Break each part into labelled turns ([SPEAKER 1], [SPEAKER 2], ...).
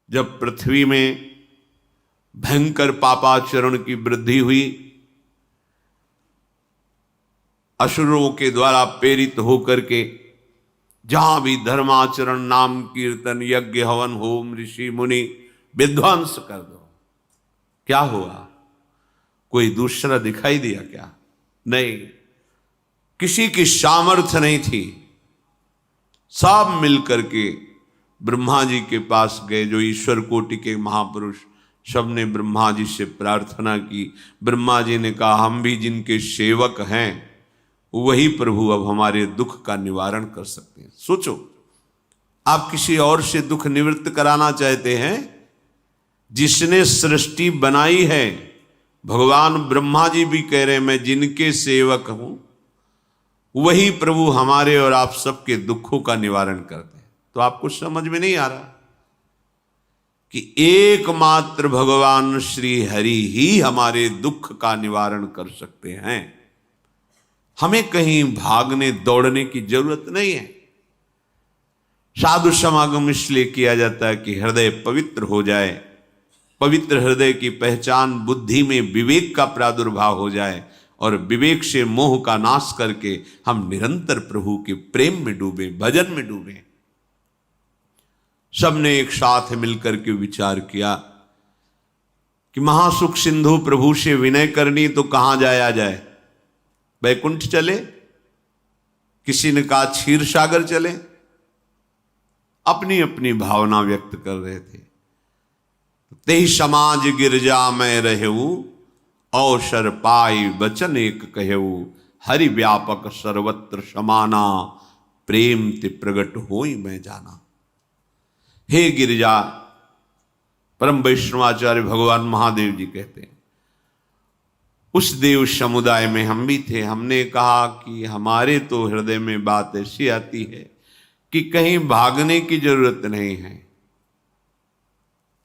[SPEAKER 1] जब पृथ्वी में भयंकर पापाचरण की वृद्धि हुई, असुरों के द्वारा प्रेरित होकर के जहां भी धर्माचरण, नाम कीर्तन, यज्ञ, हवन, होम, ऋषि मुनि विध्वंस कर दो, क्या हुआ? कोई दूसरा दिखाई दिया क्या? नहीं, किसी की सामर्थ्य नहीं थी। सब मिलकर के ब्रह्मा जी के पास गए, जो ईश्वर कोटि के महापुरुष, सबने ब्रह्मा जी से प्रार्थना की। ब्रह्मा जी ने कहा, हम भी जिनके सेवक हैं वही प्रभु अब हमारे दुख का निवारण कर सकते हैं। सोचो, आप किसी और से दुख निवृत्त कराना चाहते हैं? जिसने सृष्टि बनाई है, भगवान ब्रह्मा जी भी कह रहे हैं मैं जिनके सेवक हूं वही प्रभु हमारे और आप सबके दुखों का निवारण करते हैं। तो आपको समझ में नहीं आ रहा कि एकमात्र भगवान श्री हरि ही हमारे दुख का निवारण कर सकते हैं। हमें कहीं भागने दौड़ने की जरूरत नहीं है। साधु समागम इसलिए किया जाता है कि हृदय पवित्र हो जाए, पवित्र हृदय की पहचान बुद्धि में विवेक का प्रादुर्भाव हो जाए और विवेक से मोह का नाश करके हम निरंतर प्रभु के प्रेम में डूबे, भजन में डूबे। सबने एक साथ मिलकर के विचार किया कि महासुख सिंधु प्रभु से विनय करनी तो कहां जाया जाए? वैकुंठ चले, किसी ने कहा क्षीर सागर चले। अपनी अपनी भावना व्यक्त कर रहे थे। तेहि समाज गिरजा में रहेऊ, अवसर पाई वचन एक कहेऊ, हरि व्यापक सर्वत्र समाना, प्रेम ते प्रगट होई मैं जाना। हे गिरिजा, परम वैष्णवाचार्य भगवान महादेव जी कहते हैं, उस देव समुदाय में हम भी थे। हमने कहा कि हमारे तो हृदय में बात ऐसी आती है कि कहीं भागने की जरूरत नहीं है।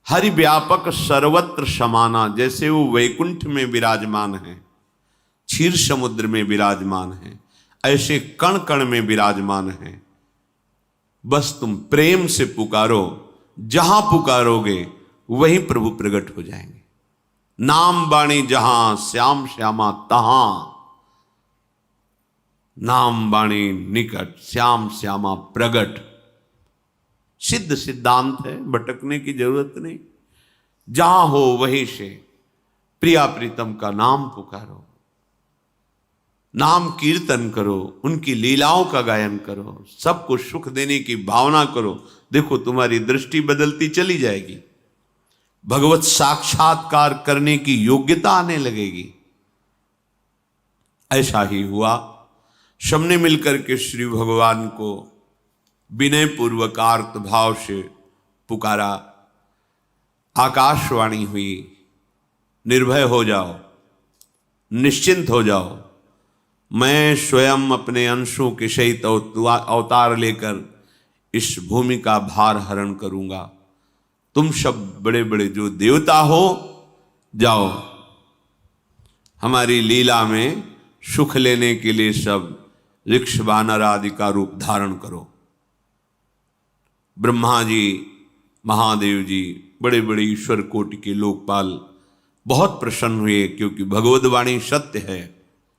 [SPEAKER 1] हरि व्यापक सर्वत्र समाना, जैसे वो वैकुंठ में विराजमान है, क्षीर समुद्र में विराजमान है, ऐसे कण कण में विराजमान है। बस तुम प्रेम से पुकारो, जहां पुकारोगे वहीं प्रभु प्रकट हो जाएंगे। नाम बाणी जहां, श्याम श्यामा तहां। नाम बाणी निकट, श्याम श्यामा प्रगट। सिद्ध सिद्धांत है, भटकने की जरूरत नहीं। जहां हो वहीं से प्रिया प्रीतम का नाम पुकारो, नाम कीर्तन करो, उनकी लीलाओं का गायन करो, सबको सुख देने की भावना करो। देखो तुम्हारी दृष्टि बदलती चली जाएगी, भगवत साक्षात्कार करने की योग्यता आने लगेगी। ऐसा ही हुआ। सबने मिलकर के श्री भगवान को विनय पूर्वक आर्त भाव से पुकारा। आकाशवाणी हुई, निर्भय हो जाओ, निश्चिंत हो जाओ, मैं स्वयं अपने अंशों के सहित अवतार लेकर इस भूमि का भार हरण करूंगा। तुम सब बड़े बड़े जो देवता हो, जाओ हमारी लीला में सुख लेने के लिए सब ऋक्ष वानर आदि का रूप धारण करो। ब्रह्मा जी, महादेव जी, बड़े बड़े ईश्वर कोटि के लोकपाल बहुत प्रसन्न हुए, क्योंकि भगवद वाणी सत्य है,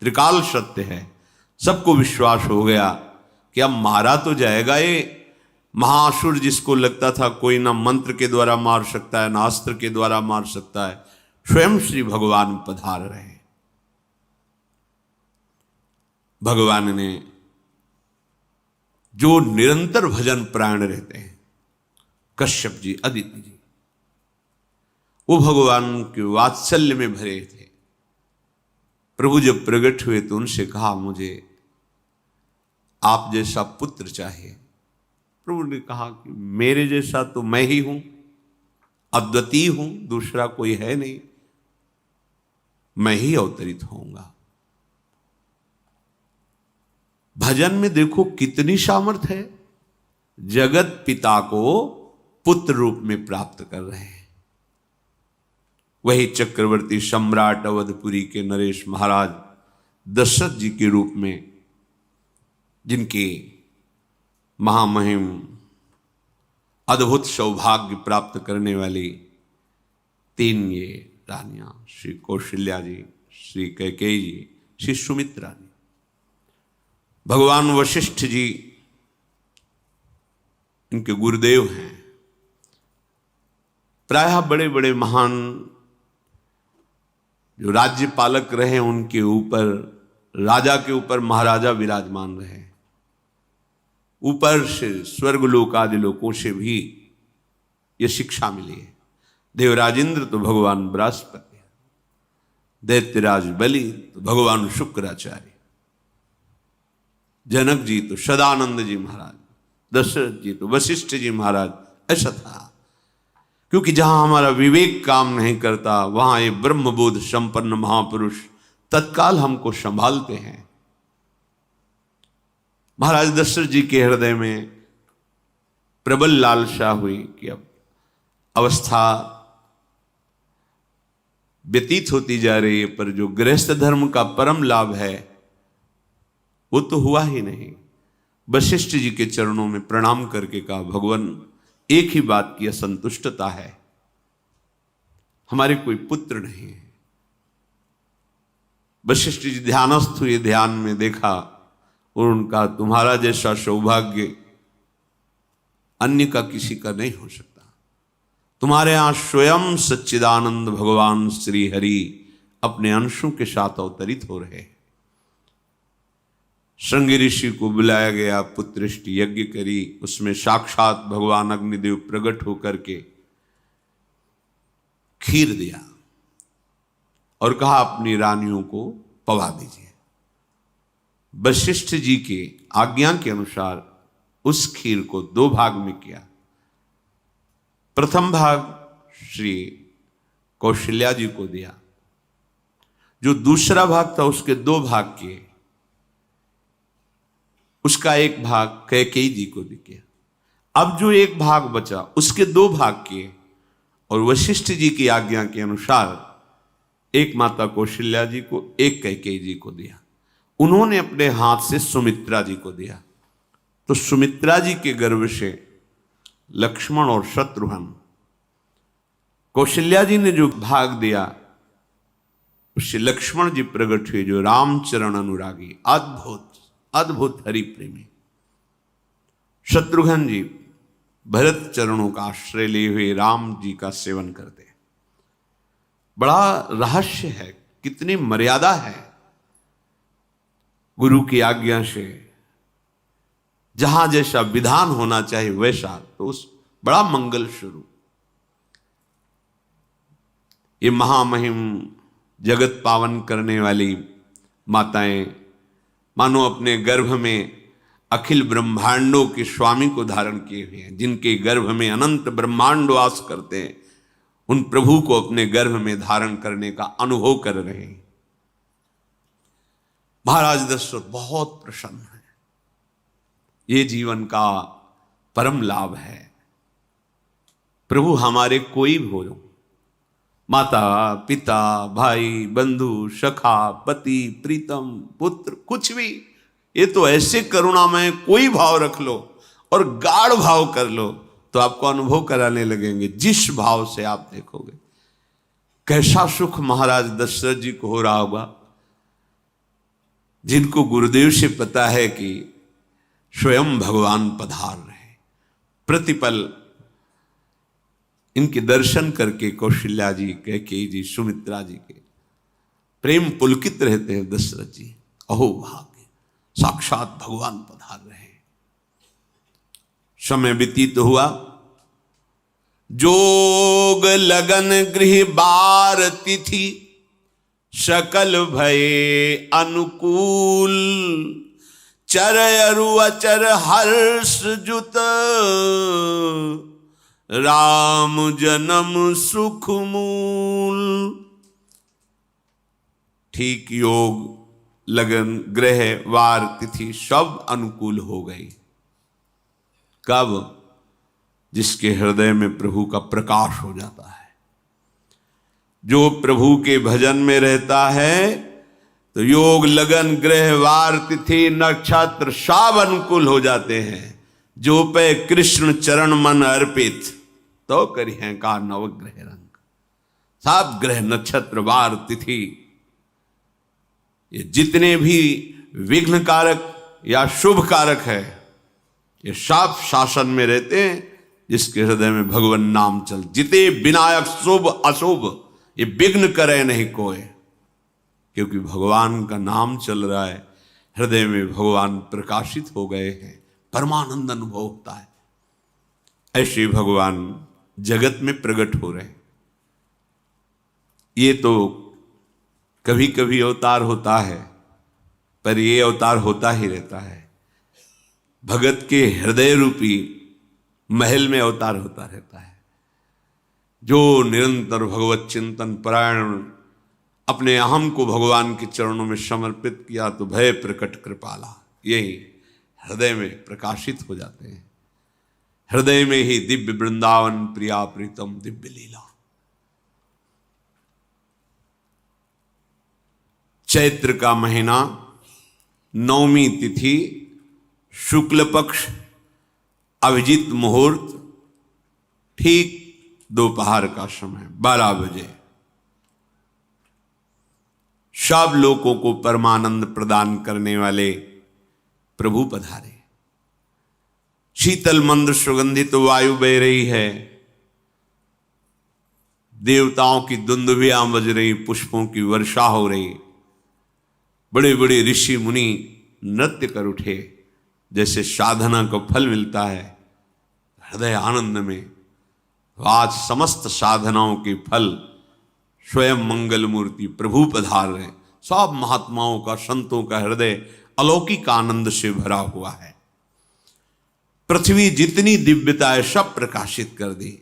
[SPEAKER 1] त्रिकाल सत्य है। सबको विश्वास हो गया कि अब मारा तो जाएगा ये महासुर, जिसको लगता था कोई ना मंत्र के द्वारा मार सकता है ना अस्त्र के द्वारा मार सकता है। स्वयं श्री भगवान पधार रहे। भगवान ने जो निरंतर भजन प्राण रहते हैं, कश्यप जी, अदिति जी, वो भगवान के वात्सल्य में भरे थे। प्रभु जब प्रकट हुए तो उनसे कहा, मुझे आप जैसा पुत्र चाहिए। प्रभु ने कहा कि मेरे जैसा तो मैं ही हूं, अद्वितीय हूं, दूसरा कोई है नहीं, मैं ही अवतरित होऊंगा। भजन में देखो कितनी सामर्थ्य है। जगत पिता को पुत्र रूप में प्राप्त कर रहे हैं। वही चक्रवर्ती सम्राट अवधपुरी के नरेश महाराज दशरथ जी के रूप में, जिनके महामहिम अद्भुत सौभाग्य प्राप्त करने वाली 3 ये रानियां, श्री कौशल्या जी, श्री कैकेयी जी, श्री सुमित्रा जी। भगवान वशिष्ठ जी इनके गुरुदेव हैं। प्रायः बड़े बड़े महान जो राज्य पालक रहे उनके ऊपर, राजा के ऊपर महाराजा विराजमान रहे। ऊपर से स्वर्गलोक आदि लोकों से भी ये शिक्षा मिली है। देवराजेंद्र तो भगवान बृहस्पति, दैत्यराज बलि तो भगवान शुक्राचार्य, जनक जी तो सदानंद जी महाराज, दशरथ जी तो वशिष्ठ जी महाराज। ऐसा था क्योंकि जहां हमारा विवेक काम नहीं करता वहां ये ब्रह्मबोध संपन्न महापुरुष तत्काल हमको संभालते हैं। महाराज दशरथ जी के हृदय में प्रबल लालसा हुई कि अब अवस्था व्यतीत होती जा रही है, पर जो गृहस्थ धर्म का परम लाभ है वो तो हुआ ही नहीं। वशिष्ठ जी के चरणों में प्रणाम करके कहा, भगवान एक ही बात की असंतुष्टता है, हमारे कोई पुत्र नहीं है। वशिष्ठ जी ध्यानस्थ हुए, ध्यान में देखा और उनका, तुम्हारा जैसा सौभाग्य अन्य का किसी का नहीं हो सकता। तुम्हारे यहां स्वयं सच्चिदानंद भगवान श्री हरि अपने अंशों के साथ अवतरित हो रहे हैं। श्रृंगी ऋषि को बुलाया गया, पुत्रष्टि यज्ञ करी, उसमें साक्षात भगवान अग्निदेव प्रकट होकर के खीर दिया और कहा अपनी रानियों को पवा दीजिए। वशिष्ठ जी के आज्ञा के अनुसार उस खीर को 2 भाग में किया। प्रथम भाग श्री कौशल्या जी को दिया, जो दूसरा भाग था उसके 2 भाग किए, उसका 1 भाग कैकेयी जी को दिया। अब जो 1 भाग बचा उसके 2 भाग किए और वशिष्ठ जी की आज्ञा के अनुसार एक माता कौशल्या जी को, एक कैकेयी जी को दिया। उन्होंने अपने हाथ से सुमित्रा जी को दिया। तो सुमित्रा जी के गर्भ से लक्ष्मण और शत्रुघ्न, कौशल्या जी ने जो भाग दिया उससे लक्ष्मण जी प्रकट हुए, जो रामचरण अनुरागी, अद्भुत अद्भुत हरि प्रेमी। शत्रुघ्न जी भरत चरणों का आश्रय लिए हुए राम जी का सेवन करते। बड़ा रहस्य है, कितनी मर्यादा है गुरु की आज्ञा से। जहां जैसा विधान होना चाहिए वैसा, तो उस बड़ा मंगल शुरू। ये महामहिम जगत पावन करने वाली माताएं मानो अपने गर्भ में अखिल ब्रह्मांडों के स्वामी को धारण किए हुए हैं, जिनके गर्भ में अनंत ब्रह्मांड वास करते हैं, उन प्रभु को अपने गर्भ में धारण करने का अनुभव कर रहे हैं। महाराज दशरथ बहुत प्रसन्न है। ये जीवन का परम लाभ है। प्रभु हमारे कोई भी हो, माता पिता भाई बंधु सखा पति प्रीतम पुत्र, कुछ भी, ये तो ऐसे करुणामय कोई भाव रख लो और गाढ़ भाव कर लो तो आपको अनुभव कराने लगेंगे। जिस भाव से आप देखोगे कैसा सुख महाराज दशरथ जी को हो रहा होगा, जिनको गुरुदेव से पता है कि स्वयं भगवान पधार रहे। प्रतिपल इनके दर्शन करके कौशल्या जी, कैकेयी जी, सुमित्रा जी के प्रेम पुलकित रहते हैं। दशरथ जी, अहो भाग्य, साक्षात भगवान पधार रहे हैं। समय व्यतीत हुआ, जोग लगन गृह बार तिथि, सकल भये अनुकूल, चर अरु अचर हर्ष जुत, राम जन्म सुख मूल। ठीक योग लगन ग्रह वार तिथि सब अनुकूल हो गई। कब? जिसके हृदय में प्रभु का प्रकाश हो जाता है। जो प्रभु के भजन में रहता है तो योग लगन ग्रह वार तिथि नक्षत्र सब अनुकूल हो जाते हैं। जो पे कृष्ण चरण मन अर्पित, तो करी हैं का नवग्रह रंग। सब ग्रह नक्षत्र वार तिथि ये जितने भी विघ्न कारक या शुभ कारक है, ये सब शासन में रहते हैं जिसके हृदय में भगवान नाम चल। जिते विनायक शुभ अशुभ ये विघ्न करे नहीं कोई, क्योंकि भगवान का नाम चल रहा है, हृदय में भगवान प्रकाशित हो गए हैं, परमानंद अनुभव होता है। ऐसे भगवान जगत में प्रकट हो रहे हैं। ये तो कभी कभी अवतार होता है, पर ये अवतार होता ही रहता है। भगत के हृदय रूपी महल में अवतार होता रहता है। जो निरंतर भगवत चिंतन परायण अपने अहम को भगवान के चरणों में समर्पित किया, तो भय प्रकट कृपाला यही हृदय में प्रकाशित हो जाते हैं। हृदय में ही दिव्य वृंदावन प्रिया प्रीतम दिव्य लीला। चैत्र का महीना, नवमी तिथि, शुक्ल पक्ष, अभिजीत मुहूर्त, ठीक दोपहर का समय 12 बजे। सब लोगों को परमानंद प्रदान करने वाले प्रभु पधारे। शीतल मंद सुगंधित वायु बह रही है, देवताओं की दुंदुभियां बज रही, पुष्पों की वर्षा हो रही। बड़े बड़े ऋषि मुनि नृत्य कर उठे, जैसे साधना को फल मिलता है हृदय आनंद में। आज समस्त साधनाओं के फल स्वयं मंगल मूर्ति प्रभु पधार रहे। सब महात्माओं का, संतों का हृदय अलौकिक आनंद से भरा हुआ है। पृथ्वी जितनी दिव्यता है सब प्रकाशित कर दी।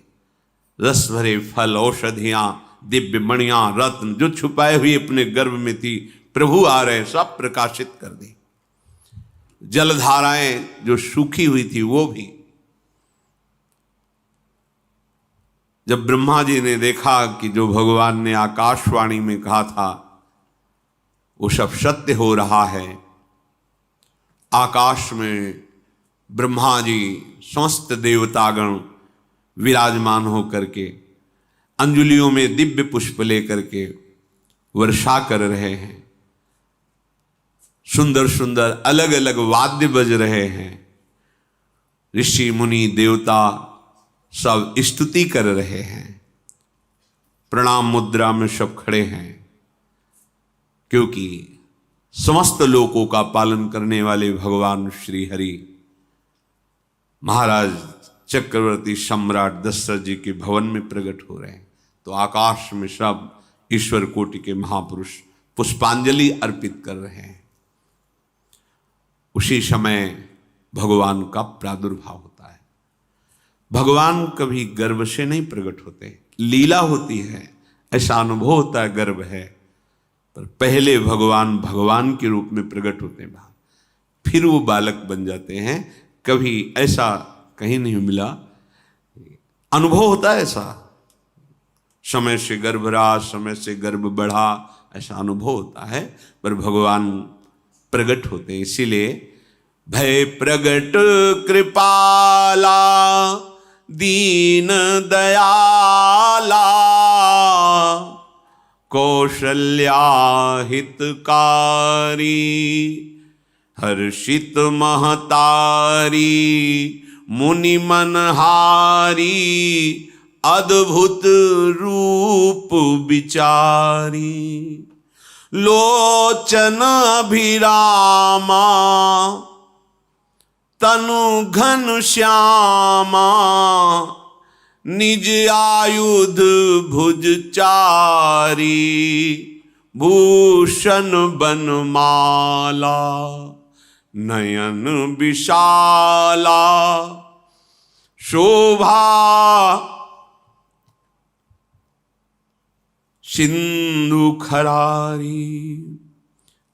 [SPEAKER 1] रस भरे फल, औषधियां, दिव्य मणियां, रत्न जो छुपाए हुए अपने गर्भ में थी, प्रभु आ रहे, सब प्रकाशित कर दी। जलधाराएं जो सूखी हुई थी वो भी। जब ब्रह्मा जी ने देखा कि जो भगवान ने आकाशवाणी में कहा था वो सब सत्य हो रहा है, आकाश में ब्रह्मा जी समस्त देवतागण विराजमान होकर के अंजलियों में दिव्य पुष्प लेकर के वर्षा कर रहे हैं। सुंदर सुंदर अलग अलग वाद्य बज रहे हैं। ऋषि मुनि देवता सब स्तुति कर रहे हैं। प्रणाम मुद्रा में सब खड़े हैं, क्योंकि समस्त लोकों का पालन करने वाले भगवान श्री हरि महाराज चक्रवर्ती सम्राट दशरथ जी के भवन में प्रकट हो रहे हैं। तो आकाश में सब ईश्वर कोटि के महापुरुष पुष्पांजलि अर्पित कर रहे हैं। उसी समय भगवान का प्रादुर्भाव होता है। भगवान कभी गर्भ से नहीं प्रकट होते, लीला होती है, ऐसा अनुभव होता है गर्भ है, पर पहले भगवान भगवान के रूप में प्रकट होते हैं, फिर वो बालक बन जाते हैं। कभी ऐसा कहीं नहीं मिला, अनुभव होता है ऐसा, समय से गर्भ रहा, समय से गर्भ बढ़ा, ऐसा अनुभव होता है, पर भगवान प्रकट होते हैं। इसीलिए भय प्रगट कृपाला दीन दयाला कौशल्या हितकारी हर्षित महतारी मुनि मनहारी अद्भुत रूप विचारी लोचन अभिरामा तनु घन श्यामा निज आयुध भुज चारी भूषण बनमाला नयन विशाला शोभा सिंधु खरारी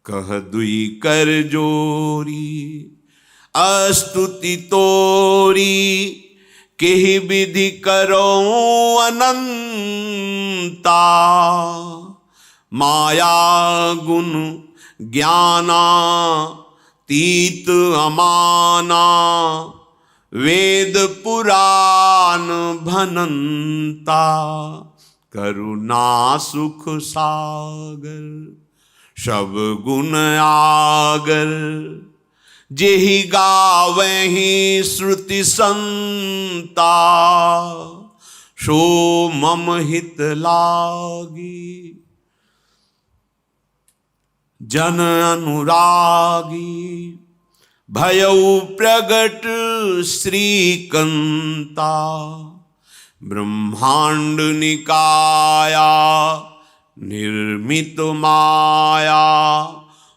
[SPEAKER 1] कह दुई कर जोरी अस्तुति तोरी केहि विधि करो अनंता माया गुण ज्ञाना तीत अमाना वेद पुराण भनंता, करुणा सुख सागर, सब गुण आगर, जेहि गावहि श्रुति संता, सो मम हित लागी, जन अनुरागी, भयउ प्रगट श्रीकंता, ब्रह्मांड निकाया निर्मित माया,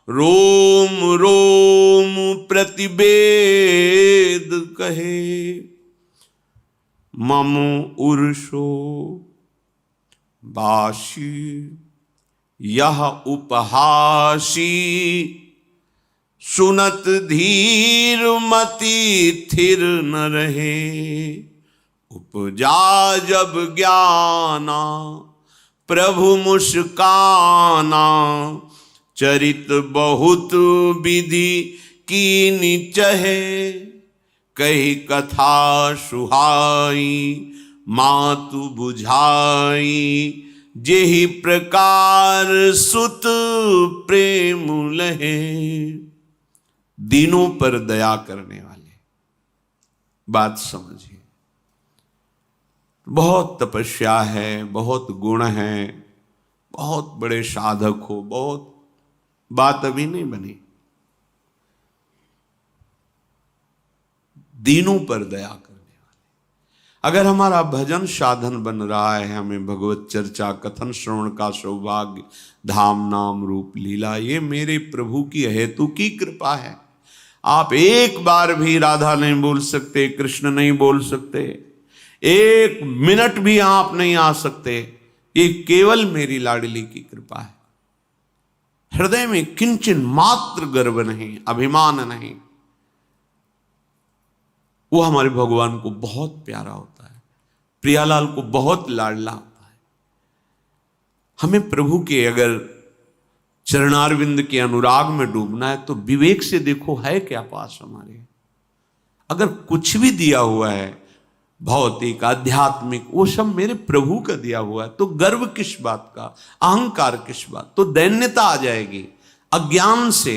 [SPEAKER 1] रोम रोम प्रतिवेद कहे, मम उर्षो बाशी, यह उपहासी, सुनत धीर मति थिर न रहे, उपजा जब ज्ञाना प्रभु मुस्काना, चरित बहुत विधि कीनि चहे, कही कथा सुहाई मातु बुझाई, जेहि प्रकार सुत प्रेम लहे। दीनों पर दया करने वाले, बात समझिए। बहुत तपस्या है, बहुत गुण है, बहुत बड़े साधक हो, बहुत बात अभी नहीं बनी। दीनों पर दया करने वाले। अगर हमारा भजन साधन बन रहा है, हमें भगवत चर्चा कथन श्रवण का सौभाग्य, धाम नाम रूप लीला, ये मेरे प्रभु की हेतु की कृपा है। आप एक बार भी राधा नहीं बोल सकते, कृष्ण नहीं बोल सकते, एक मिनट भी आप नहीं आ सकते, ये केवल मेरी लाडली की कृपा है। हृदय में किंचन मात्र गर्व नहीं, अभिमान नहीं। वो हमारे भगवान को बहुत प्यारा होता है, प्रियालाल को बहुत लाडला होता है। हमें प्रभु के अगर चरणारविंद के अनुराग में डूबना है तो विवेक से देखो है क्या पास हमारे। अगर कुछ भी दिया हुआ है भौतिक आध्यात्मिक, वो सब मेरे प्रभु का दिया हुआ है, तो गर्व किस बात का, अहंकार किस बात, तो दैन्यता आ जाएगी। अज्ञान से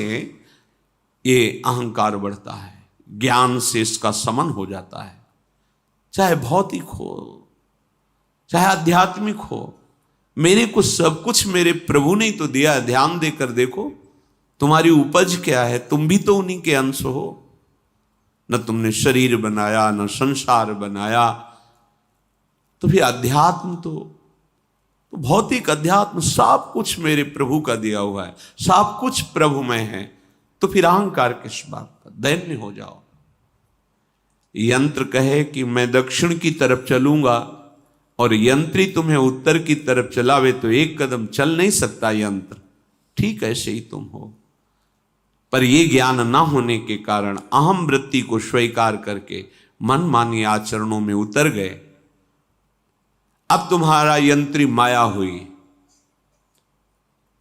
[SPEAKER 1] ये अहंकार बढ़ता है, ज्ञान से इसका समन हो जाता है। चाहे भौतिक हो चाहे आध्यात्मिक हो, मेरे को सब कुछ मेरे प्रभु ने तो दिया है। ध्यान देकर देखो तुम्हारी उपज क्या है, तुम भी तो उन्हीं के अंश हो। न तुमने शरीर बनाया, न संसार बनाया, तो फिर अध्यात्म तो भौतिक अध्यात्म सब कुछ मेरे प्रभु का दिया हुआ है, सब कुछ प्रभु में है, तो फिर अहंकार किस बात का, दैन्य हो जाओ। यंत्र कहे कि मैं दक्षिण की तरफ चलूंगा और यंत्री तुम्हें उत्तर की तरफ चलावे तो एक कदम चल नहीं सकता यंत्र, ठीक ऐसे ही तुम हो। पर यह ज्ञान ना होने के कारण अहम वृत्ति को स्वीकार करके मनमानी आचरणों में उतर गए। अब तुम्हारा यंत्री माया हुई,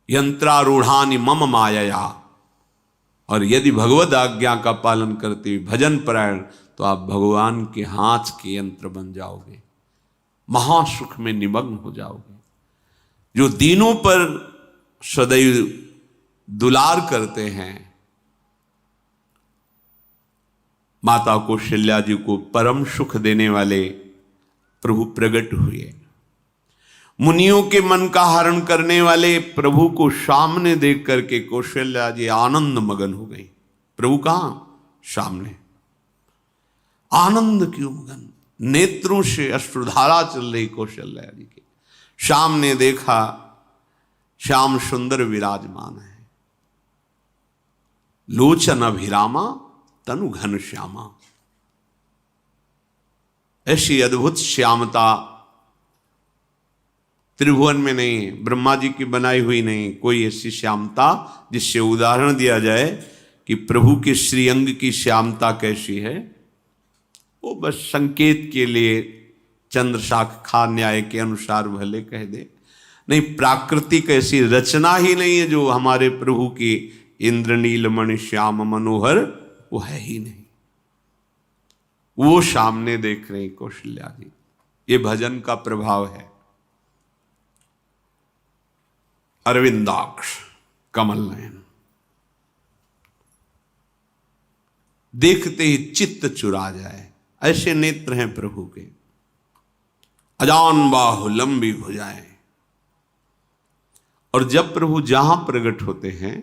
[SPEAKER 1] यंत्रारूढ़ानि मम माया। और यदि भगवद आज्ञा का पालन करते हुए भजन परायण, तो आप भगवान के हाथ के यंत्र बन जाओगे, महासुख में निमग्न हो जाओगे। जो दीनों पर सदैव दुलार करते हैं, माता कौशल्या जी को परम सुख देने वाले प्रभु प्रकट हुए। मुनियों के मन का हरण करने वाले प्रभु को सामने देख करके कौशल्या जी आनंद मगन हो गई। प्रभु कहां? सामने। आनंद क्यों मगन? नेत्रों से अश्रुधारा चल रही कौशल्या जी के सामने देखा, श्याम सुंदर विराजमान है, लोचन अभिरामा तनु घन श्यामा। ऐसी अद्भुत श्यामता त्रिभुवन में नहीं है, ब्रह्मा जी की बनाई हुई नहीं कोई ऐसी श्यामता जिससे उदाहरण दिया जाए कि प्रभु के श्रीअंग की श्यामता कैसी है। वो बस संकेत के लिए चंद्र शाखा न्याय के अनुसार भले कह दे, नहीं प्राकृतिक ऐसी रचना ही नहीं है जो हमारे प्रभु की इंद्रनील मणि श्याम मनोहर, वो है ही नहीं। वो सामने देख रहे कौशल्या जी। ये भजन का प्रभाव है। अरविंदाक्ष, कमल नयन, देखते ही चित्त चुरा जाए, ऐसे नेत्र हैं प्रभु के। अजान बाहु, लंबी भुजाएं। और जब प्रभु जहां प्रकट होते हैं,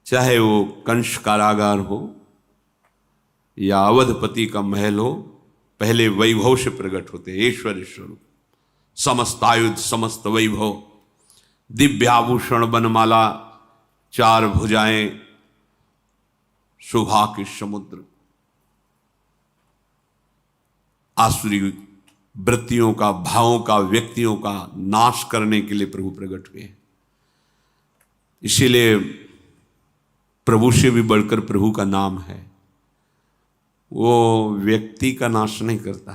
[SPEAKER 1] चाहे वो कंस कारागार हो या अवधपति का महल हो, पहले वैभव से प्रकट होते हैं। ऐश्वर्य स्वरूप, समस्त आयुध, समस्त वैभव, दिव्याभूषण, बनमाला, चार भुजाएं, शोभा के समुद्र, आसुरी वृत्तियों का, भावों का, व्यक्तियों का नाश करने के लिए प्रभु प्रकट हुए। इसीलिए प्रभु से भी बढ़कर प्रभु का नाम है। वो व्यक्ति का नाश नहीं करता,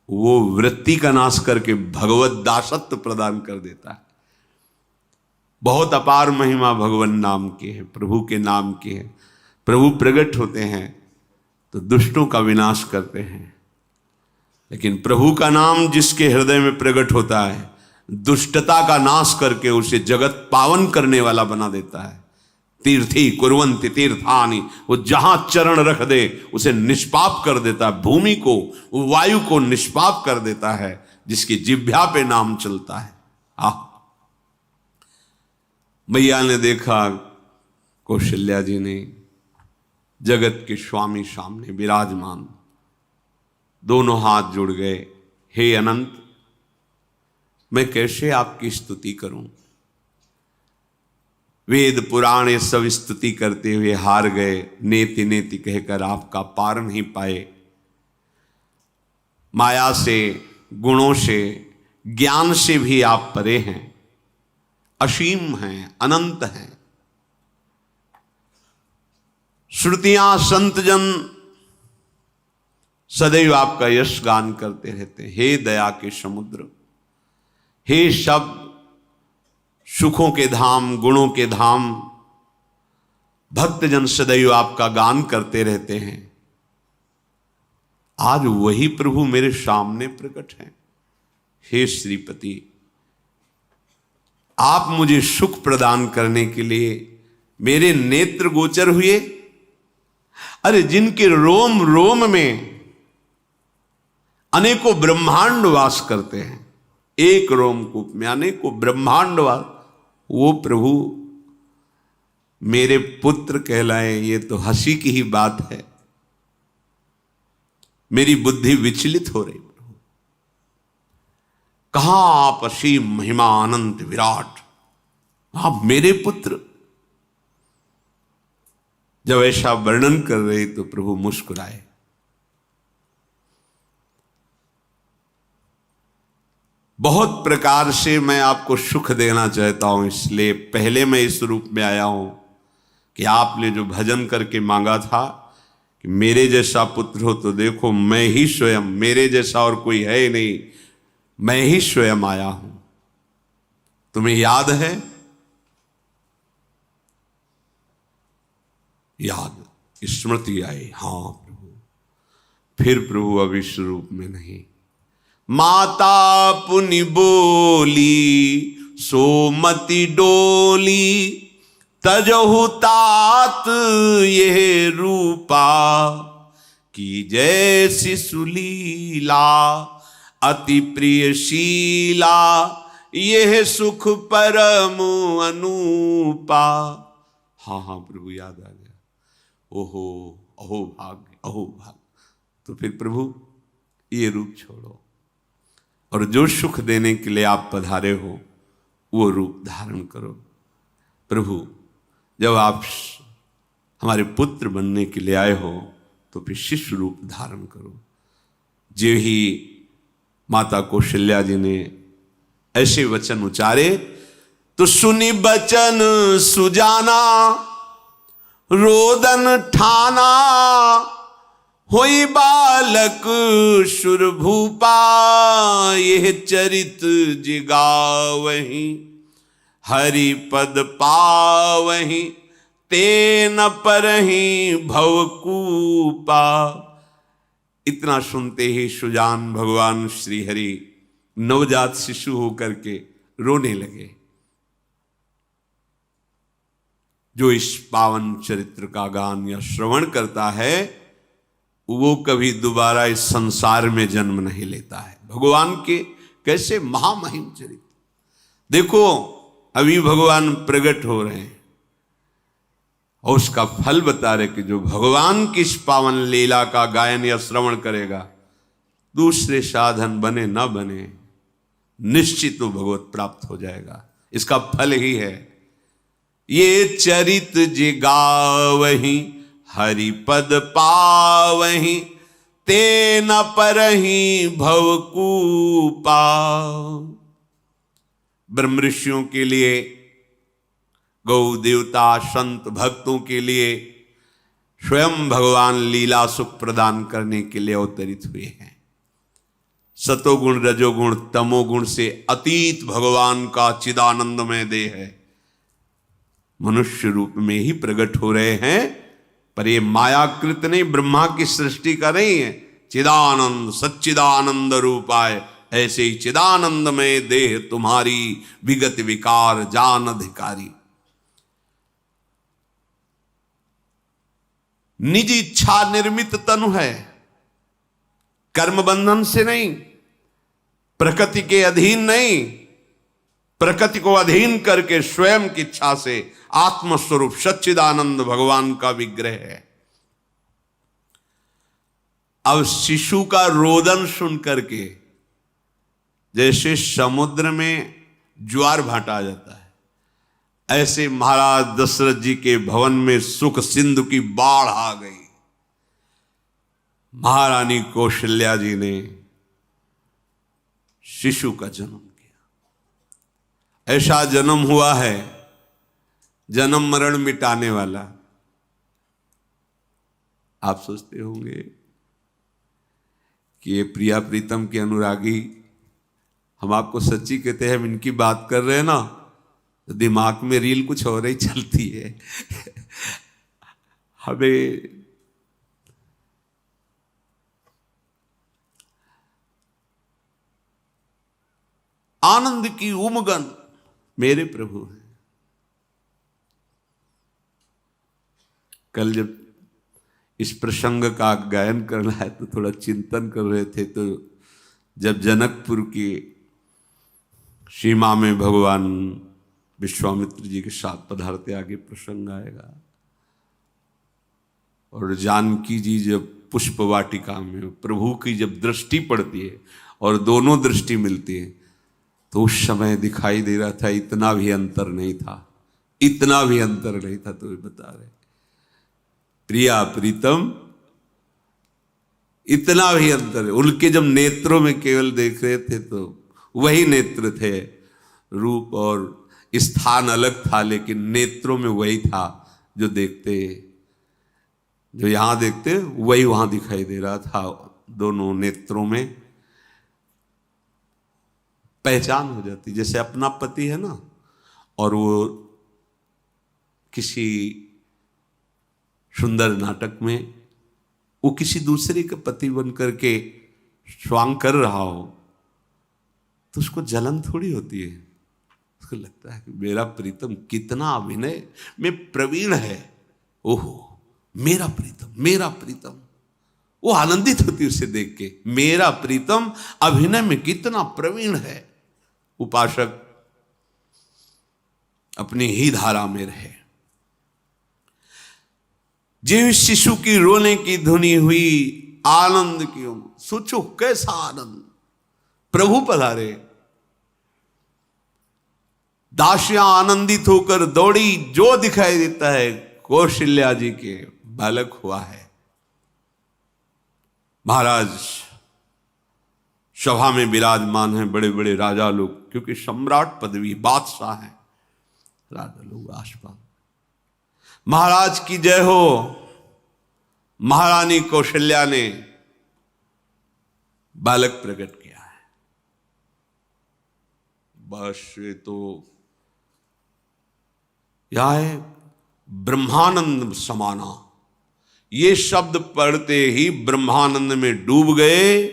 [SPEAKER 1] वो वृत्ति का नाश करके भगवत दासत्व प्रदान कर देता है। बहुत अपार महिमा भगवान नाम की है, प्रभु के नाम की है। प्रभु प्रकट होते हैं तो दुष्टों का विनाश करते हैं, लेकिन प्रभु का नाम जिसके हृदय में प्रकट होता है, दुष्टता का नाश करके उसे जगत पावन करने वाला बना देता है। तीर्थी कुर्वन्ति तीर्थानि, वो जहां चरण रख दे उसे निष्पाप कर देता है। भूमि को, वायु को निष्पाप कर देता है, जिसकी जिह्वा पे नाम चलता है। मैया ने देखा, कौशल्या जी ने, जगत के स्वामी सामने विराजमान, दोनों हाथ जुड़ गए। हे अनंत, मैं कैसे आपकी स्तुति करूं? वेद पुराण ये सब स्तुति करते हुए हार गए। नेति नेति कहकर आपका पार नहीं पाए। माया से, गुणों से, ज्ञान से भी आप परे हैं, असीम हैं, अनंत हैं। श्रुतियां, संतजन सदैव आपका यश गान करते रहते हैं। हे दया के समुद्र, हे शब्द, सुखों के धाम, गुणों के धाम, भक्तजन सदैव आपका गान करते रहते हैं। आज वही प्रभु मेरे सामने प्रकट हैं। हे श्रीपति, आप मुझे सुख प्रदान करने के लिए मेरे नेत्र गोचर हुए। अरे जिनके रोम रोम में अनेकों ब्रह्मांड वास करते हैं, एक रोमकूप में अनेकों ब्रह्मांड वास, वो प्रभु मेरे पुत्र कहलाए, ये तो हंसी की ही बात है। मेरी बुद्धि विचलित हो रही। प्रभु कहां आप असीम महिमा अनंत विराट, आप मेरे पुत्र। जब ऐसा वर्णन कर रहे तो प्रभु मुस्कुराए। बहुत प्रकार से मैं आपको सुख देना चाहता हूं, इसलिए पहले मैं इस रूप में आया हूं कि आपने जो भजन करके मांगा था कि मेरे जैसा पुत्र हो, तो देखो मैं ही स्वयं, मेरे जैसा और कोई है ही नहीं, मैं ही स्वयं आया हूं। तुम्हें याद है? याद, स्मृति आई। हाँ प्रभु। फिर प्रभु अब इस रूप में नहीं। माता पुनि बोली, सोमति डोली, तजहु तात ये रूपा, की जैसी सुलीला, अति प्रियशीला, यह सुख परम अनूपा। हाँ हाँ प्रभु, याद आ गया। ओहो, अहो भाग्य, अहो भाग्य। तो फिर प्रभु ये रूप छोड़ो और जो सुख देने के लिए आप पधारे हो वो रूप धारण करो। प्रभु जब आप हमारे पुत्र बनने के लिए आए हो तो फिर शिष्य रूप धारण करो। जो ही माता कौशल्या जी ने ऐसे वचन उचारे तो सुनी बचन सुजाना, रोदन ठाना, होई बालक सुरभूपा, यह चरित जिगावही, हरि पद पावही, तेन परहि भवकूपा। इतना सुनते ही सुजान भगवान श्री हरि नवजात शिशु होकर के रोने लगे। जो इस पावन चरित्र का गान या श्रवण करता है वो कभी दोबारा इस संसार में जन्म नहीं लेता है। भगवान के कैसे महामहिम चरित्र देखो, अभी भगवान प्रकट हो रहे हैं और उसका फल बता रहे कि जो भगवान की इस पावन लीला का गायन या श्रवण करेगा, दूसरे साधन बने न बने, निश्चित वो भगवत प्राप्त हो जाएगा। इसका फल ही है ये चरित जे गावहि हरिपद पावहि, ते न परहि भवकूपा। ब्रह्म ऋषियों के लिए, गौ देवता संत भक्तों के लिए स्वयं भगवान लीला सुख प्रदान करने के लिए अवतरित हुए हैं। सतोगुण रजोगुण तमोगुण से अतीत भगवान का चिदानंदमय देह है, मनुष्य रूप में ही प्रकट हो रहे हैं। पर ये मायाकृत नहीं, ब्रह्मा की सृष्टि का नहीं है। चिदानंद सच्चिदानंद रूपाय, ऐसे ही चिदानंद में देह तुम्हारी, विगत विकार जान अधिकारी। निज इच्छा निर्मित तनु है, कर्म बंधन से नहीं, प्रकृति के अधीन नहीं, प्रकृति को अधीन करके स्वयं की इच्छा से आत्मस्वरूप सच्चिदानंद भगवान का विग्रह है। अब शिशु का रोदन सुन करके जैसे समुद्र में ज्वार भाटा आ जाता है, ऐसे महाराज दशरथ जी के भवन में सुख सिंधु की बाढ़ आ गई। महारानी कौशल्या जी ने शिशु का जन्म किया। ऐसा जन्म हुआ है जन्म मरण मिटाने वाला। आप सोचते होंगे कि ये प्रिया प्रीतम के अनुरागी, हम आपको सच्ची कहते हैं, हम इनकी बात कर रहे हैं ना तो दिमाग में रील कुछ और ही चलती है। हमें आनंद की उमगन मेरे प्रभु हैं। कल जब इस प्रसंग का गायन करना है तो थोड़ा चिंतन कर रहे थे, तो जब जनकपुर की सीमा में भगवान विश्वामित्र जी के साथ पधारते, आगे प्रसंग आएगा, और जानकी जी जब पुष्प वाटिका में प्रभु की जब दृष्टि पड़ती है और दोनों दृष्टि मिलती है, तो उस समय दिखाई दे रहा था इतना भी अंतर नहीं था, इतना भी अंतर नहीं था। तो बता रहे प्रिया प्रीतम, इतना भी अंतर है। उनके जब नेत्रों में केवल देख रहे थे तो वही नेत्र थे, रूप और स्थान अलग था, लेकिन नेत्रों में वही था। जो देखते, जो यहां देखते वही वहां दिखाई दे रहा था। दोनों नेत्रों में पहचान हो जाती, जैसे अपना पति है ना, और वो किसी सुंदर नाटक में वो किसी दूसरे का पति बन करके स्वांग कर रहा हो तो उसको जलन थोड़ी होती है, उसको लगता है कि मेरा प्रीतम कितना अभिनय में प्रवीण है, ओहो मेरा प्रीतम, मेरा प्रीतम। वो आनंदित होती उसे देख के, मेरा प्रीतम अभिनय में कितना प्रवीण है। उपासक अपनी ही धारा में रहे। जिस शिशु की रोने की धुनी हुई, आनंद की सोचो कैसा आनंद, प्रभु पधारे। दासियां आनंदित होकर दौड़ी, जो दिखाई देता है कौशल्या जी के बालक हुआ है। महाराज सभा में विराजमान हैं, बड़े बड़े राजा लोग, क्योंकि सम्राट पदवी, बादशाह हैं, राजा लोग आसपास। महाराज की जय हो। महारानी कौशल्या ने बालक प्रकट किया है। बस ये तो यह है ब्रह्मानंद समाना, ये शब्द पढ़ते ही ब्रह्मानंद में डूब गए।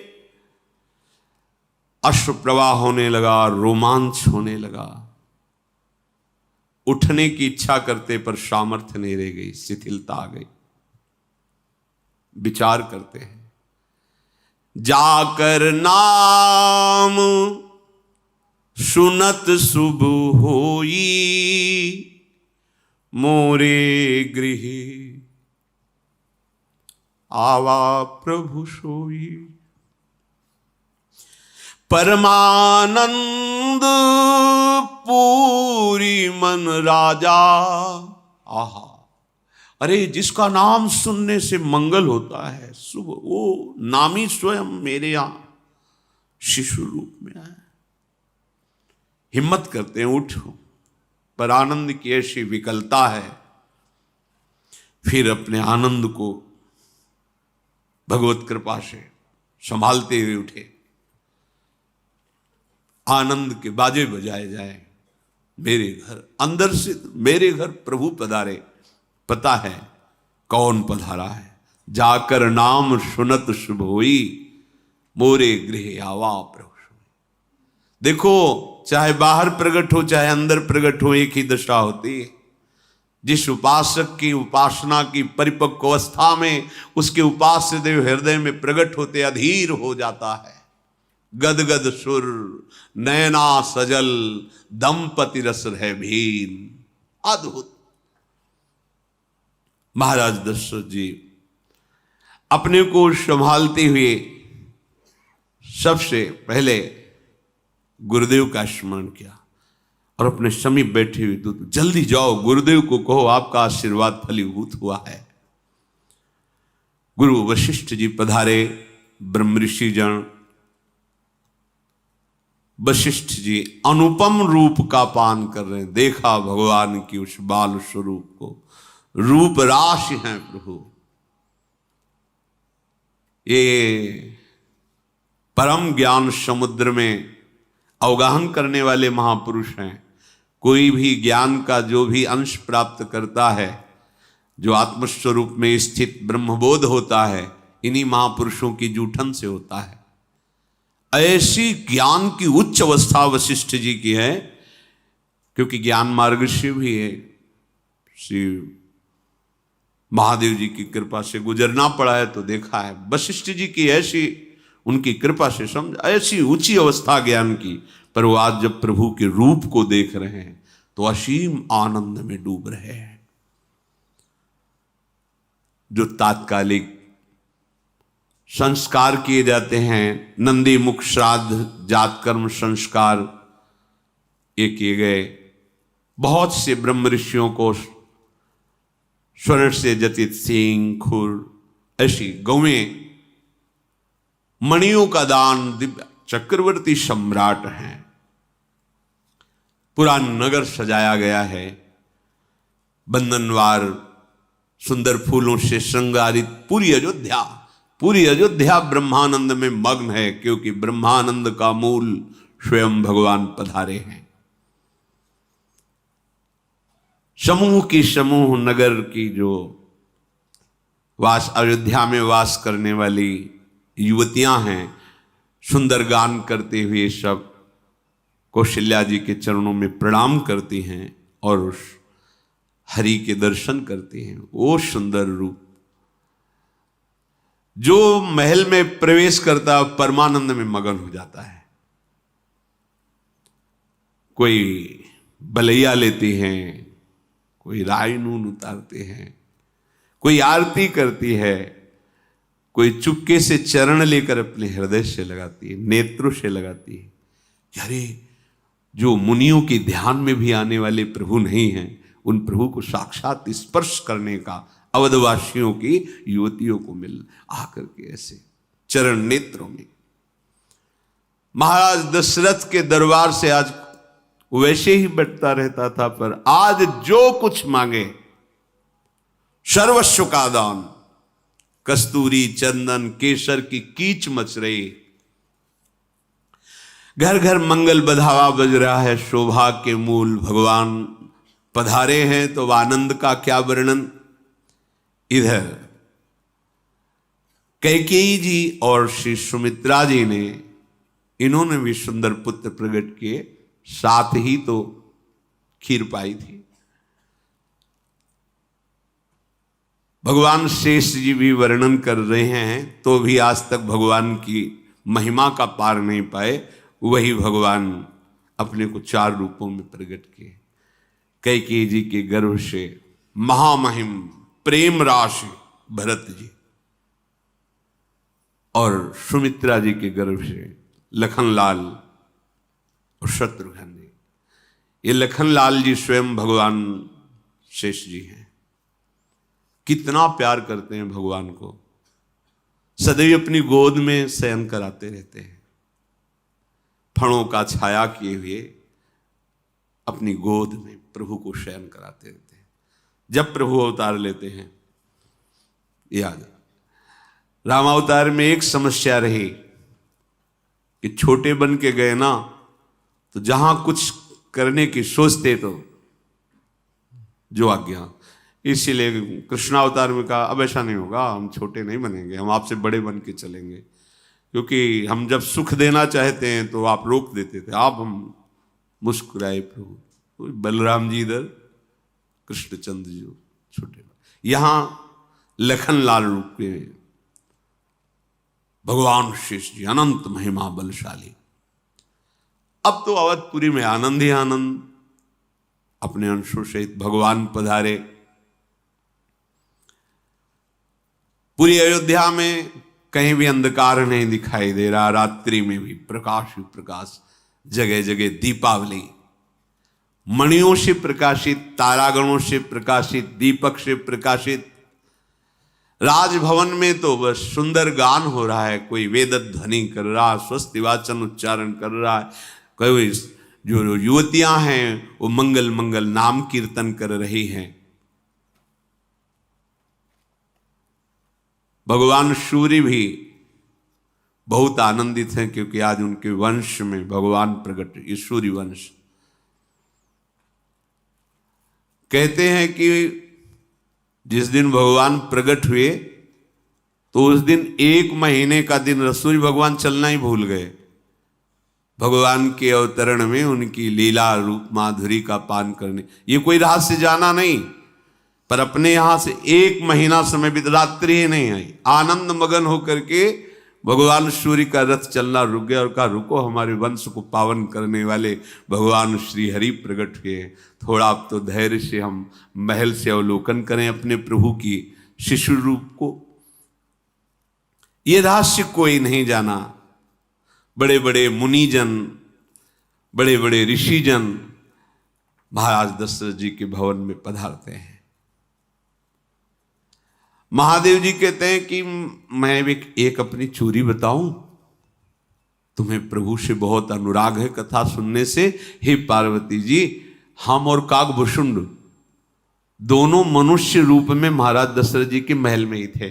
[SPEAKER 1] अश्रु प्रवाह होने लगा, रोमांच होने लगा। उठने की इच्छा करते पर सामर्थ्य नहीं रह गई, शिथिलता आ गई। विचार करते हैं, जाकर नाम सुनत शुभ होई, मोरे गृह आवा प्रभु सोई। परमानंद पूरी मन राजा। आहा, अरे जिसका नाम सुनने से मंगल होता है, शुभ, वो नामी स्वयं मेरे यहां शिशु रूप में आए। हिम्मत करते हैं, उठो। पर आनंद की ऐसी विकलता है, फिर अपने आनंद को भगवत कृपा से संभालते हुए उठे। आनंद के बाजे बजाए जाए, मेरे घर, अंदर से मेरे घर प्रभु पधारे। पता है कौन पधारा है, जाकर नाम सुनत शुभ होई, मोरे गृह आवा प्रभु सोई। देखो, चाहे बाहर प्रकट हो चाहे अंदर प्रकट हो, एक ही दशा होती है। जिस उपासक की उपासना की परिपक्व अवस्था में उसके उपास्य देव हृदय में प्रकट होते अधीर हो जाता है। गदगद सुर नयना सजल, दंपति रस है भीन। अद्भुत। महाराज दशरथ जी अपने को संभालते हुए सबसे पहले गुरुदेव का स्मरण किया और अपने समीप बैठे हुए तो जल्दी जाओ, गुरुदेव को कहो आपका आशीर्वाद फलीभूत हुआ है। गुरु वशिष्ठ जी पधारे। ब्रह्म ऋषि जन वशिष्ठ जी अनुपम रूप का पान कर रहे हैं। देखा भगवान की उस बाल स्वरूप को, रूप राशि हैं प्रभु। ये परम ज्ञान समुद्र में अवगाहन करने वाले महापुरुष हैं। कोई भी ज्ञान का जो भी अंश प्राप्त करता है, जो आत्मस्वरूप में स्थित ब्रह्मबोध होता है, इन्हीं महापुरुषों की जूठन से होता है। ऐसी ज्ञान की उच्च अवस्था वशिष्ठ जी की है, क्योंकि ज्ञान मार्ग से भी है, श्री महादेव जी की कृपा से गुजरना पड़ा है तो देखा है। वशिष्ठ जी की ऐसी उनकी कृपा से समझ, ऐसी ऊंची अवस्था ज्ञान की, पर वो आज जब प्रभु के रूप को देख रहे हैं तो असीम आनंद में डूब रहे हैं। जो तात्कालिक संस्कार किए जाते हैं, नंदी मुख श्राद्ध जात कर्म संस्कार ये किए गए। बहुत से ब्रह्म ऋषियों को स्वर्ण से जटित सिंह, खुर, ऐसी गौएं, मणियों का दान, दिव्य चक्रवर्ती सम्राट हैं। पूरा नगर सजाया गया है, बंधनवार सुंदर फूलों से श्रृंगारित पूरी अयोध्या ब्रह्मानंद में मग्न है, क्योंकि ब्रह्मानंद का मूल स्वयं भगवान पधारे हैं। समूह नगर की जो अयोध्या में वास करने वाली युवतियां हैं, सुंदर गान करते हुए सब कौशल्या जी के चरणों में प्रणाम करती हैं और उस हरि के दर्शन करती हैं। वो सुंदर रूप जो महल में प्रवेश करता परमानंद में मगन हो जाता है। कोई बलैया लेती हैं, कोई राय नून उतारते हैं, कोई आरती करती है, कोई चुपके से चरण लेकर अपने हृदय से लगाती है, नेत्रों से लगाती है। अरे जो मुनियों के ध्यान में भी आने वाले प्रभु नहीं हैं, उन प्रभु को साक्षात स्पर्श करने का अवधवासियों की युवतियों को मिल आकर के ऐसे चरण नेत्रों में। महाराज दशरथ के दरबार से आज वैसे ही बैठता रहता था, पर आज जो कुछ मांगे सर्वस्व का दान। कस्तूरी, चंदन, केसर की कीच मच रही, घर घर मंगल बधावा बज रहा है। शोभा के मूल भगवान पधारे हैं तो आनंद का क्या वर्णन। इधर कैकेयी जी और श्री सुमित्रा जी ने, इन्होंने भी सुंदर पुत्र प्रकट किए, साथ ही तो खीर पाई थी। भगवान शेष जी भी वर्णन कर रहे हैं तो भी आज तक भगवान की महिमा का पार नहीं पाए। वही भगवान अपने को 4 रूपों में प्रकट किए। कैकेयी जी के गर्भ से महामहिम प्रेम राशि भरत जी, और सुमित्रा जी के गर्भ से लखनलाल और शत्रुघ्न जी। ये लखनलाल जी स्वयं भगवान शेष जी हैं। कितना प्यार करते हैं भगवान को, सदैव अपनी गोद में शयन कराते रहते हैं, फणों का छाया किए हुए अपनी गोद में प्रभु को शयन कराते रहते हैं। जब प्रभु अवतार लेते हैं, याद रामावतार में एक समस्या रही कि छोटे बन के गए ना, तो जहां कुछ करने की सोचते तो जो आज्ञा, इसीलिए कृष्णावतार में कहा अब ऐसा नहीं होगा, हम छोटे नहीं बनेंगे, हम आपसे बड़े बन के चलेंगे, क्योंकि हम जब सुख देना चाहते हैं तो आप रोक देते थे। आप हम मुस्कुराए प्रभु, बलराम जी इधर, कृष्णचंद्र जी छोटे, यहां लखनलाल रूप के भगवान शेष जी अनंत महिमा बलशाली। अब तो अवधपुरी में आनंद ही आनंद, अपने अंशों सहित भगवान पधारे। पूरी अयोध्या में कहीं भी अंधकार नहीं दिखाई दे रहा, रात्रि में भी प्रकाश ही प्रकाश, जगह जगह दीपावली, मणियों से प्रकाशित, तारागणों से प्रकाशित, दीपक से प्रकाशित। राजभवन में तो बस सुंदर गान हो रहा है, कोई वेद ध्वनि कर रहा है, स्वस्ति वाचन उच्चारण कर रहा है, कोई जो युवतियां हैं वो मंगल मंगल नाम कीर्तन कर रही हैं। भगवान सूर्य भी बहुत आनंदित हैं, क्योंकि आज उनके वंश में भगवान प्रकट, ये सूर्य वंश। कहते हैं कि जिस दिन भगवान प्रकट हुए तो उस दिन 1 महीने का दिन सूर्य भगवान चलना ही भूल गए। भगवान के अवतरण में उनकी लीला रूप माधुरी का पान करने, ये कोई रहस्य जाना नहीं, पर अपने यहां से 1 महीना समय बीत, रात्रि ही नहीं आई, आनंद मगन होकर के भगवान सूर्य का रथ चलना रुक गया और कहा रुको, हमारे वंश को पावन करने वाले भगवान श्री हरि प्रकट हुए, थोड़ा अब तो धैर्य से हम महल से अवलोकन करें अपने प्रभु की शिशु रूप को। ये रहस्य कोई नहीं जाना। बड़े बड़े मुनिजन, बड़े बड़े ऋषिजन महाराज दशरथ जी के भवन में पधारते हैं। महादेव जी कहते हैं कि मैं भी एक अपनी चोरी बताऊं, तुम्हें प्रभु से बहुत अनुराग है कथा सुनने से। हे पार्वती जी, हम और काकभूषुंड दोनों मनुष्य रूप में महाराज दशरथ जी के महल में ही थे,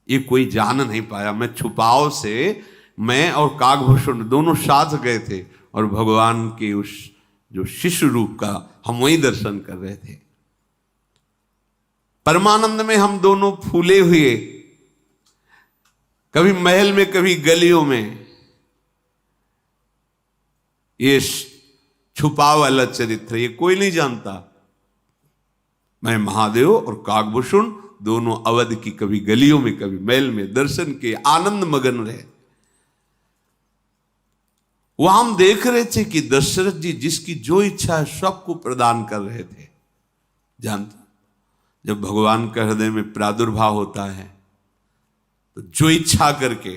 [SPEAKER 1] ये कोई जान नहीं पाया। मैं छुपाव से, मैं और काकभूषुंड दोनों साथ गए थे और भगवान के उस जो शिशु रूप का हम वही दर्शन कर रहे थे। परमानंद में हम दोनों फूले हुए, कभी महल में कभी गलियों में। ये छुपा वाला चरित्र ये कोई नहीं जानता। मैं महादेव और काकभूषुंड दोनों अवध की कभी गलियों में कभी महल में दर्शन के आनंद मगन रहे। वहां हम देख रहे थे कि दशरथ जी जिसकी जो इच्छा है सबको प्रदान कर रहे थे। जानते, जब भगवान का हृदय में प्रादुर्भाव होता है तो जो इच्छा करके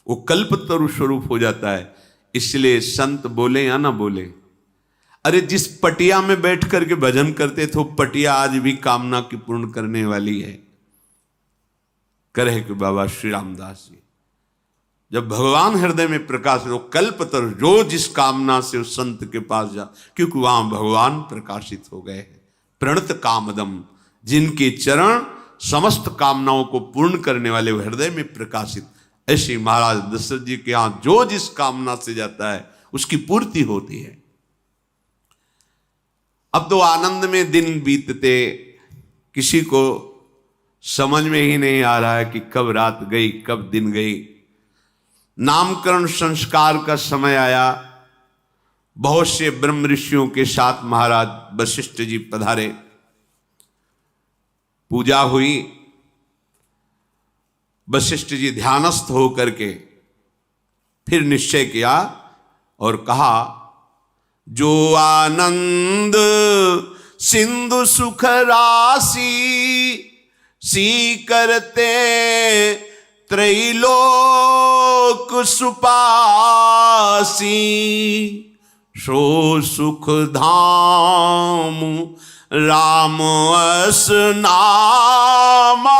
[SPEAKER 1] वो कल्पतरु स्वरूप हो जाता है। इसलिए संत बोले या ना बोले, अरे जिस पटिया में बैठ करके भजन करते थे वो पटिया आज भी कामना की पूर्ण करने वाली है। करे कि बाबा श्री रामदास जी, जब भगवान हृदय में प्रकाश हो, कल्पतरु जो जिस कामना से उस संत के पास जा, क्योंकि वहां भगवान प्रकाशित हो गए हैं। प्रणत कामदम, जिनके चरण समस्त कामनाओं को पूर्ण करने वाले हृदय में प्रकाशित। ऐसे महाराज दशरथ जी के यहां जो जिस कामना से जाता है उसकी पूर्ति होती है। अब तो आनंद में दिन बीतते, किसी को समझ में ही नहीं आ रहा है कि कब रात गई कब दिन गई। नामकरण संस्कार का समय आया। बहुत से ब्रह्म ऋषियों के साथ महाराज वशिष्ठ जी पधारे। पूजा हुई। वशिष्ठ जी ध्यानस्थ होकर के फिर निश्चय किया और कहा, जो आनंद सिंधु सुख राशि सी करते त्रैलोक सुपासी, सो सुख धाम राम अस नामा,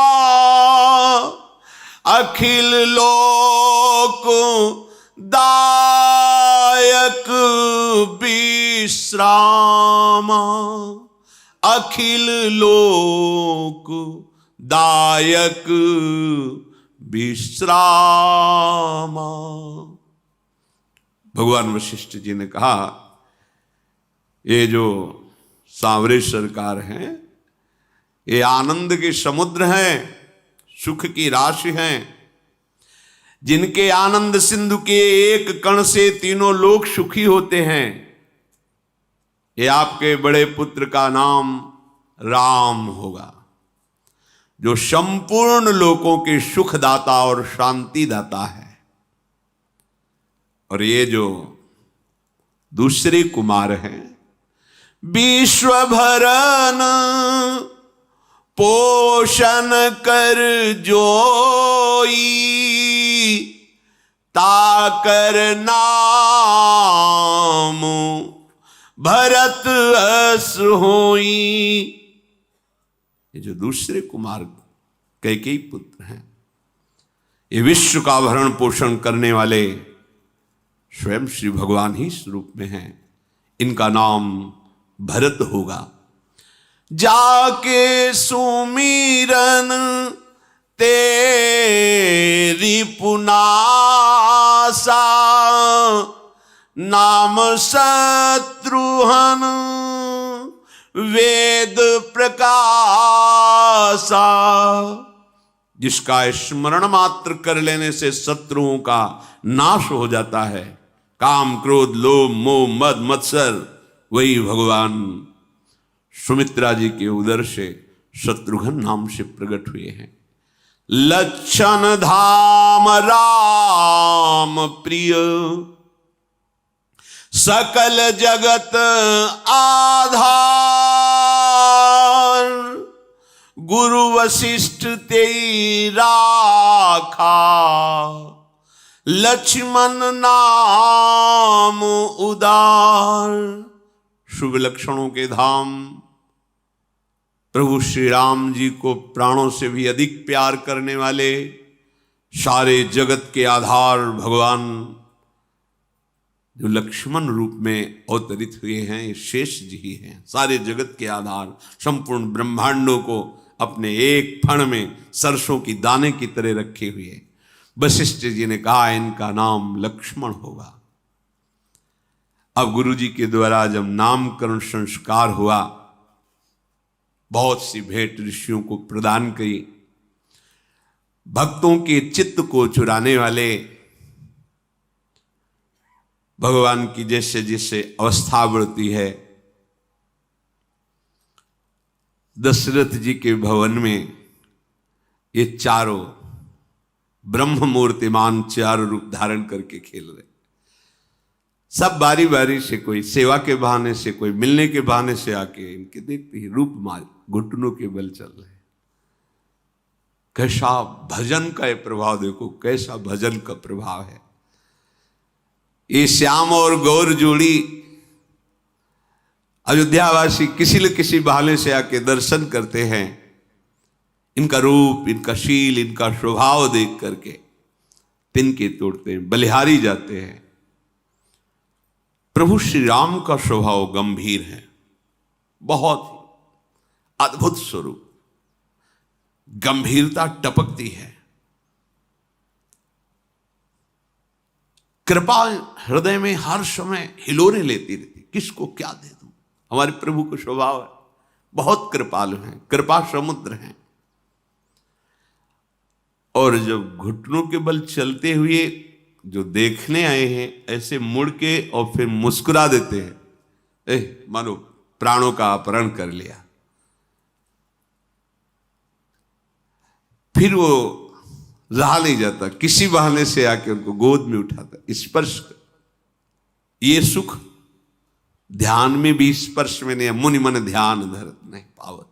[SPEAKER 1] अखिल लोक दायक विश्रामा, अखिल लोक दायक विश्रामा। भगवान वशिष्ठ जी ने कहा, ये जो सांवरे सरकार हैं, ये आनंद के समुद्र हैं, सुख की राशि हैं, जिनके आनंद सिंधु के एक कण से तीनों लोग सुखी होते हैं। ये आपके बड़े पुत्र का नाम राम होगा, जो संपूर्ण लोगों के सुखदाता और शांति दाता है। और ये जो दूसरे कुमार हैं, विश्व भरन पोषण कर जोई, ताकर नाम भरत अस होई। ये जो दूसरे कुमार कैकेयी पुत्र हैं, ये विश्व का भरण पोषण करने वाले स्वयं श्री भगवान ही स्वरूप में हैं। इनका नाम भरत होगा। जाके सुमीरन तेरी पुनासा, नाम शत्रुहन वेद प्रकाशा, जिसका स्मरण मात्र कर लेने से शत्रुओं का नाश हो जाता है। काम क्रोध लोभ मोह मद मत्सर, वही भगवान सुमित्रा जी के उदर से शत्रुघ्न नाम से प्रकट हुए हैं। लक्षण धाम राम प्रिय, सकल जगत आधार, गुरु वशिष्ठ तेई राखा, लक्ष्मण नाम उदार। शुभ लक्षणों के धाम प्रभु श्री राम जी को प्राणों से भी अधिक प्यार करने वाले, सारे जगत के आधार भगवान जो लक्ष्मण रूप में अवतरित हुए हैं, ये शेष जी ही हैं। सारे जगत के आधार, संपूर्ण ब्रह्मांडों को अपने एक फण में सरसों की दाने की तरह रखे हुए वशिष्ठ जी ने कहा, इनका नाम लक्ष्मण होगा। अब गुरु जी के द्वारा जब नामकरण संस्कार हुआ, बहुत सी भेंट ऋषियों को प्रदान की। भक्तों के चित्त को चुराने वाले भगवान की जैसे जैसे अवस्था बढ़ती है, दशरथ जी के भवन में ये चारों ब्रह्म मूर्तिमान चारों रूप धारण करके खेल रहे। सब बारी बारी से, कोई सेवा के बहाने से, कोई मिलने के बहाने से आके इनके देखते ही रूप माल घुटनों के बल चल रहे। कैसा भजन का ये प्रभाव देखो, कैसा भजन का प्रभाव है। ये श्याम और गौर जोड़ी अयोध्यावासी किसी न किसी बहाने से आके दर्शन करते हैं। इनका रूप, इनका शील, इनका स्वभाव देख करके तिनके तोड़ते हैं, बलिहारी जाते हैं। प्रभु श्री राम का स्वभाव गंभीर है, बहुत अद्भुत स्वरूप, गंभीरता टपकती है। कृपा हृदय में हर समय हिलोरे लेती रहती, किसको क्या दे दूं। हमारे प्रभु का स्वभाव है, बहुत कृपालु हैं, कृपा समुद्र हैं। और जब घुटनों के बल चलते हुए जो देखने आए हैं ऐसे मुड़ के और फिर मुस्कुरा देते हैं, मानो प्राणों का अपहरण कर लिया। फिर वो रहा नहीं जाता, किसी बहाने से आके उनको गोद में उठाता, स्पर्श। ये सुख ध्यान में भी स्पर्श में नहीं, मुनि मन ध्यान धरत नहीं पावत।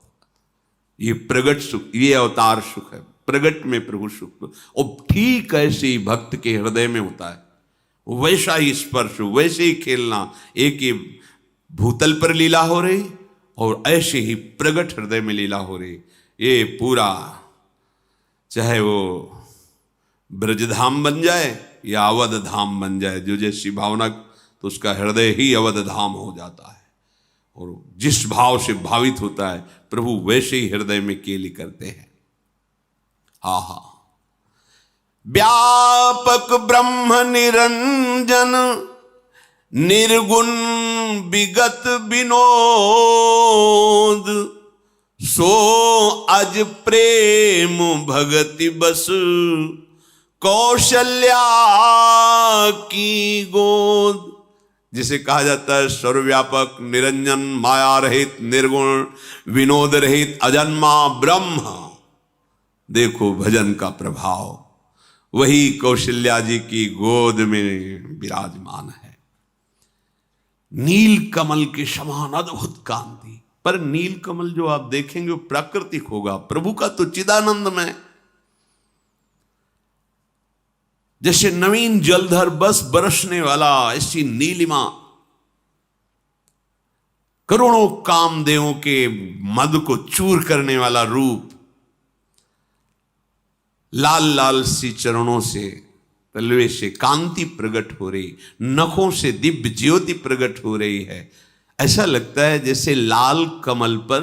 [SPEAKER 1] ये प्रगट सुख, ये अवतार सुख है, प्रगट में प्रभु सुख। और ठीक ऐसे ही भक्त के हृदय में होता है, वैसा ही स्पर्श, वैसे ही खेलना। एक ही भूतल पर लीला हो रही और ऐसे ही प्रगट हृदय में लीला हो रही। ये पूरा, चाहे वो ब्रजधाम बन जाए या अवध धाम बन जाए, जो जैसी भावना, तो उसका हृदय ही अवध धाम हो जाता है। और जिस भाव से भावित होता है प्रभु, वैसे ही हृदय में केली करते हैं। आहा, व्यापक ब्रह्म निरंजन, निर्गुण विगत विनोद, सो अज प्रेम भगति बस, कौशल्या की गोद। जिसे कहा जाता है सर्वव्यापक, निरंजन, माया रहित, निर्गुण, विनोद रहित, अजन्मा ब्रह्म। देखो भजन का प्रभाव, वही कौशल्या जी की गोद में विराजमान है। नील कमल के समान अद्भुत कांति। पर नील कमल जो आप देखेंगे वो प्राकृतिक होगा, प्रभु का तो चिदानंदमय, जैसे नवीन जलधर बस बरसने वाला, ऐसी नीलिमा, करोड़ों कामदेवों के मद को चूर करने वाला रूप। लाल लाल सी चरणों से, तलवे से कांति प्रकट हो रही, नखों से दिव्य ज्योति प्रकट हो रही है। ऐसा लगता है जैसे लाल कमल पर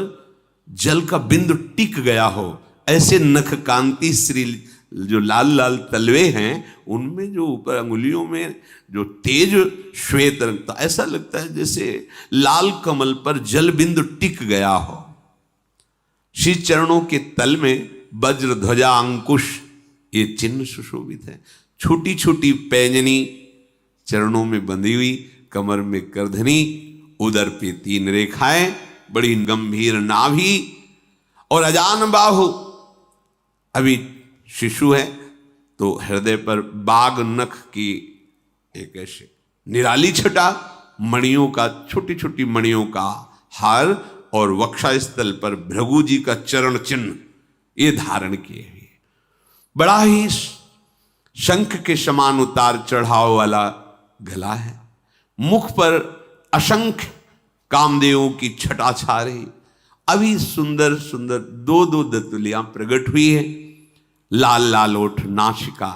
[SPEAKER 1] जल का बिंदु टिक गया हो। ऐसे नख कांति श्री जो लाल लाल तलवे हैं, उनमें जो ऊपर अंगुलियों में जो तेज श्वेत रंग, तो ऐसा लगता है जैसे लाल कमल पर जल बिंदु टिक गया हो। श्री चरणों के तल में वज्र ध्वजा अंकुश, ये चिन्ह सुशोभित है। छोटी छोटी पैंजनी चरणों में बंधी हुई, कमर में करधनी, उदर पे 3 रेखाएं, बड़ी गंभीर नाभि और अजान बाहु। अभी शिशु है तो हृदय पर बाघ नख की एक ऐसे निराली छटा, मणियों का, छोटी छोटी मणियों का हार, और वक्षस्थल पर भृगु जी का चरण चिन्ह ये धारण किए हुए। बड़ा ही शंख के समान उतार चढ़ाव वाला गला है। मुख पर असंख्य कामदेवों की छटा छा रही। अभी सुंदर सुंदर 2-2 दंतुलियां प्रकट हुई है। लाल लाल ओठ, नासिका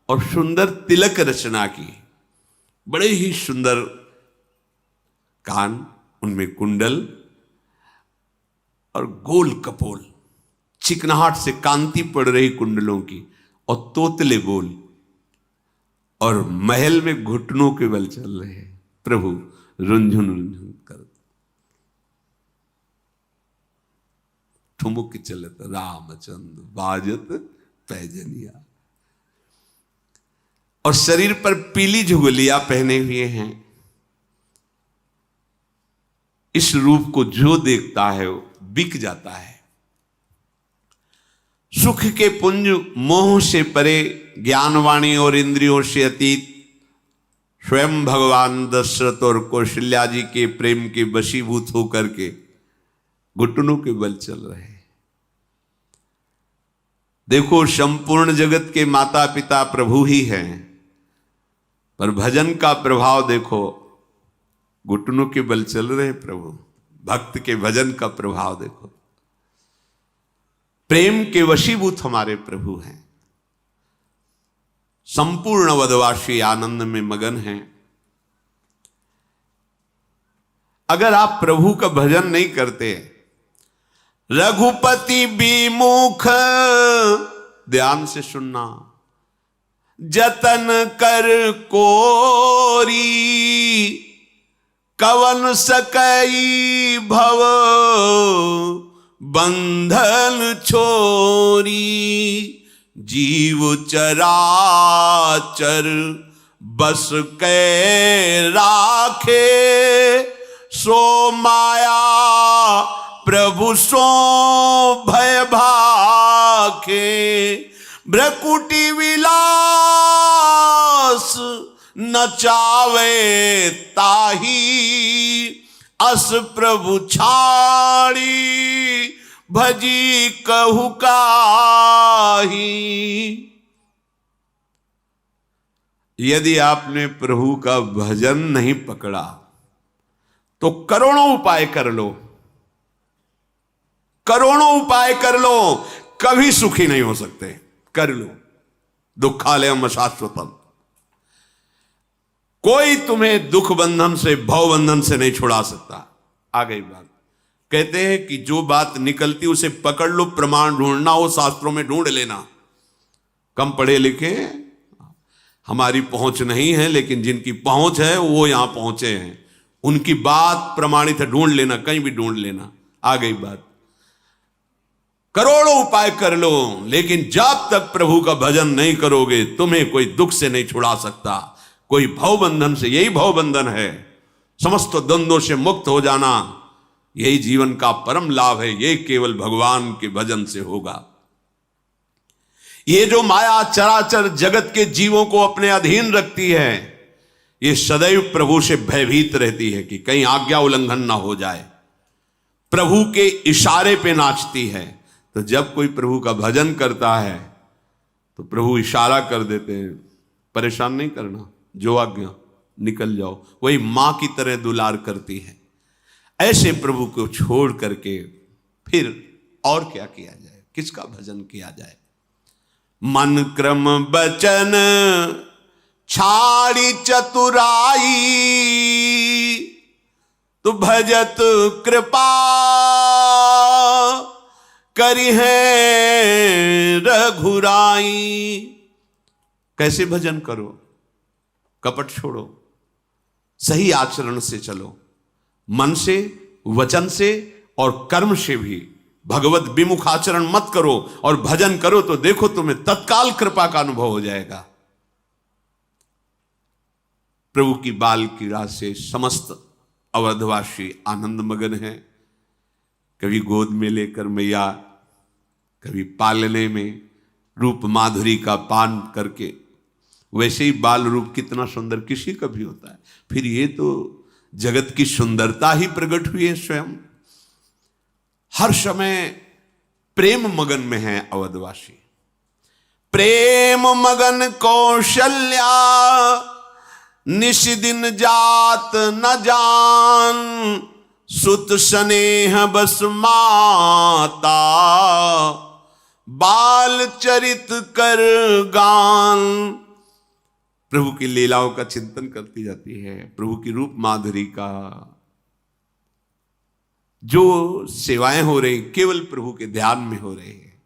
[SPEAKER 1] और सुंदर तिलक रचना की। बड़े ही सुंदर कान, उनमें कुंडल और गोल कपोल, चिकनाहट से कांति पड़ रही कुंडलों की, और तोतले बोल, और महल में घुटनों के बल चल रहे हैं प्रभु, रुंझुन रुंझुन कर ठुमुक चलत रामचंद्र बाजत पैजनिया। और शरीर पर पीली झुगलियां पहने हुए हैं। इस रूप को जो देखता है वो बिक जाता है। सुख के पुंज मोह से परे, ज्ञानवाणी और इंद्रियों से अतीत, स्वयं भगवान दशरथ और कौशल्या जी के प्रेम के वशीभूत होकर के घुटनों के बल चल रहे हैं। देखो, संपूर्ण जगत के माता पिता प्रभु ही हैं, पर भजन का प्रभाव देखो, घुटनों के बल चल रहे हैं प्रभु। भक्त के भजन का प्रभाव देखो, प्रेम के वशीभूत हमारे प्रभु हैं। संपूर्ण अवधवासी आनंद में मगन हैं। अगर आप प्रभु का भजन नहीं करते, रघुपति विमुख, ध्यान से सुनना, जतन कर कोरी, कवन सकई भव बंधन छोरी, जीव चराचर बस के राखे, सो माया प्रभु सो भय भाखे। भ्रकुटी विलास नचावे ताही, अस प्रभु छाड़ी भजी कहु काही। यदि आपने प्रभु का भजन नहीं पकड़ा तो करोड़ों उपाय कर लो, करोड़ों उपाय कर लो, कभी सुखी नहीं हो सकते। कर लो, दुखालयम अशाश्वतम। कोई तुम्हें दुख बंधन से, भव बंधन से नहीं छुड़ा सकता। आ गई बात। कहते हैं कि जो बात निकलती उसे पकड़ लो, प्रमाण ढूंढना हो शास्त्रों में ढूंढ लेना। कम पढ़े लिखे हमारी पहुंच नहीं है, लेकिन जिनकी पहुंच है वो यहां पहुंचे हैं, उनकी बात प्रमाणित है, ढूंढ लेना, कहीं भी ढूंढ लेना। आ गई बात। करोड़ों उपाय कर लो, लेकिन जब तक प्रभु का भजन नहीं करोगे तुम्हें कोई दुख से नहीं छुड़ा सकता, कोई भव बंधन से। यही भव बंधन है, समस्त द्वंद्वों से मुक्त हो जाना, यही जीवन का परम लाभ है। ये केवल भगवान के भजन से होगा। ये जो माया चराचर जगत के जीवों को अपने अधीन रखती है, ये सदैव प्रभु से भयभीत रहती है कि कहीं आज्ञा उल्लंघन ना हो जाए, प्रभु के इशारे पे नाचती है। तो जब कोई प्रभु का भजन करता है तो प्रभु इशारा कर देते हैं, परेशान नहीं करना, जो आज्ञा, निकल जाओ। वही मां की तरह दुलार करती है। ऐसे प्रभु को छोड़ करके फिर और क्या किया जाए, किसका भजन किया जाए। मन क्रम बचन छाड़ी चतुराई, तु भजत कृपा करी है रघुराई। कैसे भजन करो, कपट छोड़ो, सही आचरण से चलो, मन से, वचन से और कर्म से भी भगवत विमुख आचरण मत करो, और भजन करो तो देखो तुम्हें तत्काल कृपा का अनुभव हो जाएगा। प्रभु की बाल क्रीड़ा से समस्त अवधवासी आनंद मगन है। कभी गोद में लेकर मैया, कभी पालने में रूप माधुरी का पान करके। वैसे ही बाल रूप कितना सुंदर किसी का भी होता है, फिर ये तो जगत की सुंदरता ही प्रकट हुई है स्वयं। हर समय प्रेम मगन में है अवधवासी। प्रेम मगन कौशल्या, निशिदिन जात न जान, सुत स्नेह बस माता, बाल चरित कर गान। प्रभु की लीलाओं का चिंतन करती जाती है, प्रभु की रूप माधुरी का। जो सेवाएं हो रही केवल प्रभु के ध्यान में हो रही है।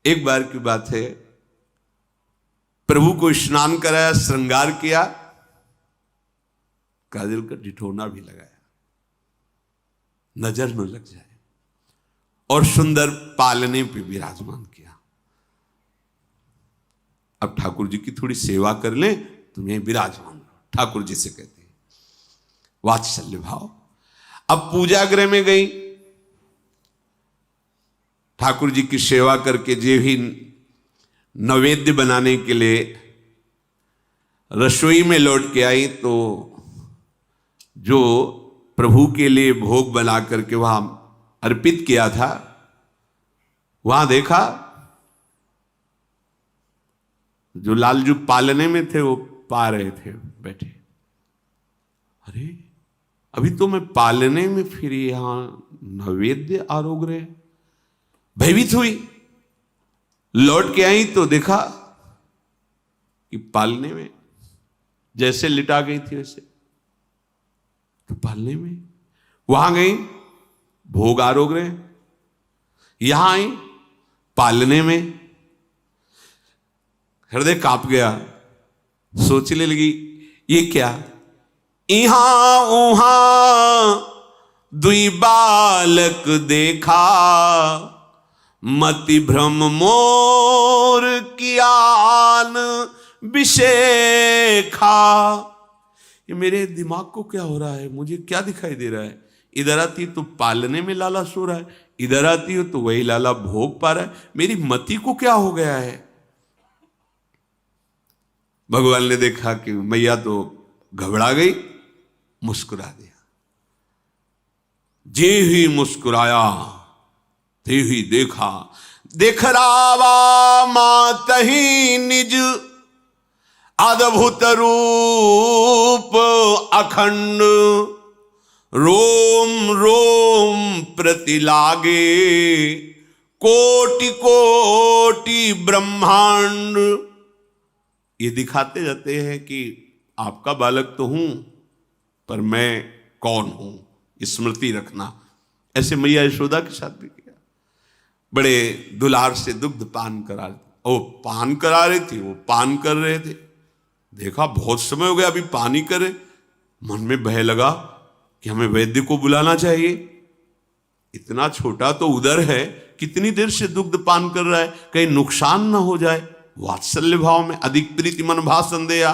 [SPEAKER 1] एक बार की बात है, प्रभु को स्नान कराया, श्रृंगार किया, काजल का ठिठोना भी लगाया, नजर न लग जाए, और सुंदर पालने पे विराजमान किया। अब ठाकुर जी की थोड़ी सेवा कर ले, तुम्हें विराजमान ठाकुर जी से कहते हैं, वात्सल्य भाव। अब पूजा गृह में गई, ठाकुर जी की सेवा करके जे भी नैवेद्य बनाने के लिए रसोई में लौट के आई, तो जो प्रभु के लिए भोग बना करके वहां अर्पित किया था, वहां देखा जो लालजू पालने में थे वो पा रहे थे बैठे। अरे अभी तो मैं पालने में, फिर यहां नैवेद्य आरोग रहे। भयभीत हुई, लौट के आई तो देखा कि पालने में जैसे लिटा गई थी वैसे, तो पालने में वहां गई, भोग आरोग रहे, यहां आई पालने में। हृदय कांप गया, सोचने लगी ये क्या, इहां उहां दुई बालक देखा, मति भ्रम मोर कियान विशेखा। ये मेरे दिमाग को क्या हो रहा है, मुझे क्या दिखाई दे रहा है? इधर आती तो पालने में लाला सो रहा है, इधर आती हो तो वही लाला भोग पा रहा है, मेरी मति को क्या हो गया है? भगवान ने देखा कि मैया तो घबरा गई, मुस्कुरा दिया। जे ही मुस्कुराया ते ही देखा, देख रावा मातही निज अद्भुत रूप अखंड। रोम रोम प्रति लागे कोटि कोटि ब्रह्मांड। ये दिखाते जाते हैं कि आपका बालक तो हूं, पर मैं कौन हूं, स्मृति रखना। ऐसे मैया यशोदा के साथ भी किया। बड़े दुलार से दुग्ध पान करा, वो पान करा रही थी, वो पान कर रहे थे। देखा बहुत समय हो गया, अभी पानी करे। मन में भय लगा कि हमें वैद्य को बुलाना चाहिए। इतना छोटा तो उधर है, कितनी देर से दुग्ध पान कर रहा है, कहीं नुकसान ना हो जाए। वात्सल्य भाव में अधिक प्रीति मन भाषण दिया।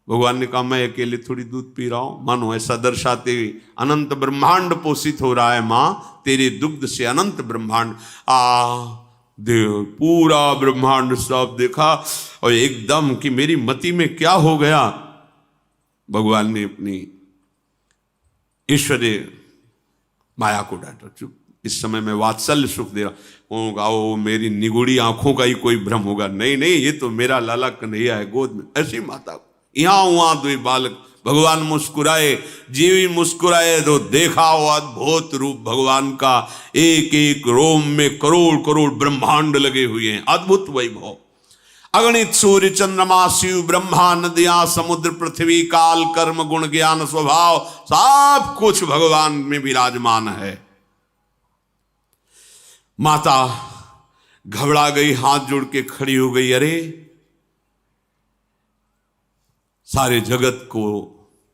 [SPEAKER 1] भगवान ने कहा मैं अकेले थोड़ी दूध पी रहा हूं, मानो ऐसा दर्शाते हुए अनंत ब्रह्मांड पोषित हो रहा है मां, तेरे दुग्ध से अनंत ब्रह्मांड। देव पूरा ब्रह्मांड सब देखा और एकदम कि मेरी मति में क्या हो गया। भगवान ने अपनी ईश्वरीय माया को डांटा, चुप, इस समय मैं वात्सल्य सुख दे रहा हूँ। वो मेरी निगुड़ी आंखों का ही कोई भ्रम होगा। नहीं नहीं, ये तो मेरा लाला कन्हैया है गोद में। ऐसी माता यहां वहां दो बालक। भगवान मुस्कुराए, जीवी मुस्कुराए तो देखा वो अद्भुत रूप भगवान का। एक एक रोम में करोड़ करोड़ ब्रह्मांड लगे हुए हैं, अद्भुत वैभव। अगणित सूर्य चंद्रमा शिव ब्रह्मा नदियां समुद्र पृथ्वी काल कर्म गुण ज्ञान स्वभाव सब कुछ भगवान में विराजमान है। माता घबरा गई, हाथ जोड़ के खड़ी हो गई। अरे सारे जगत को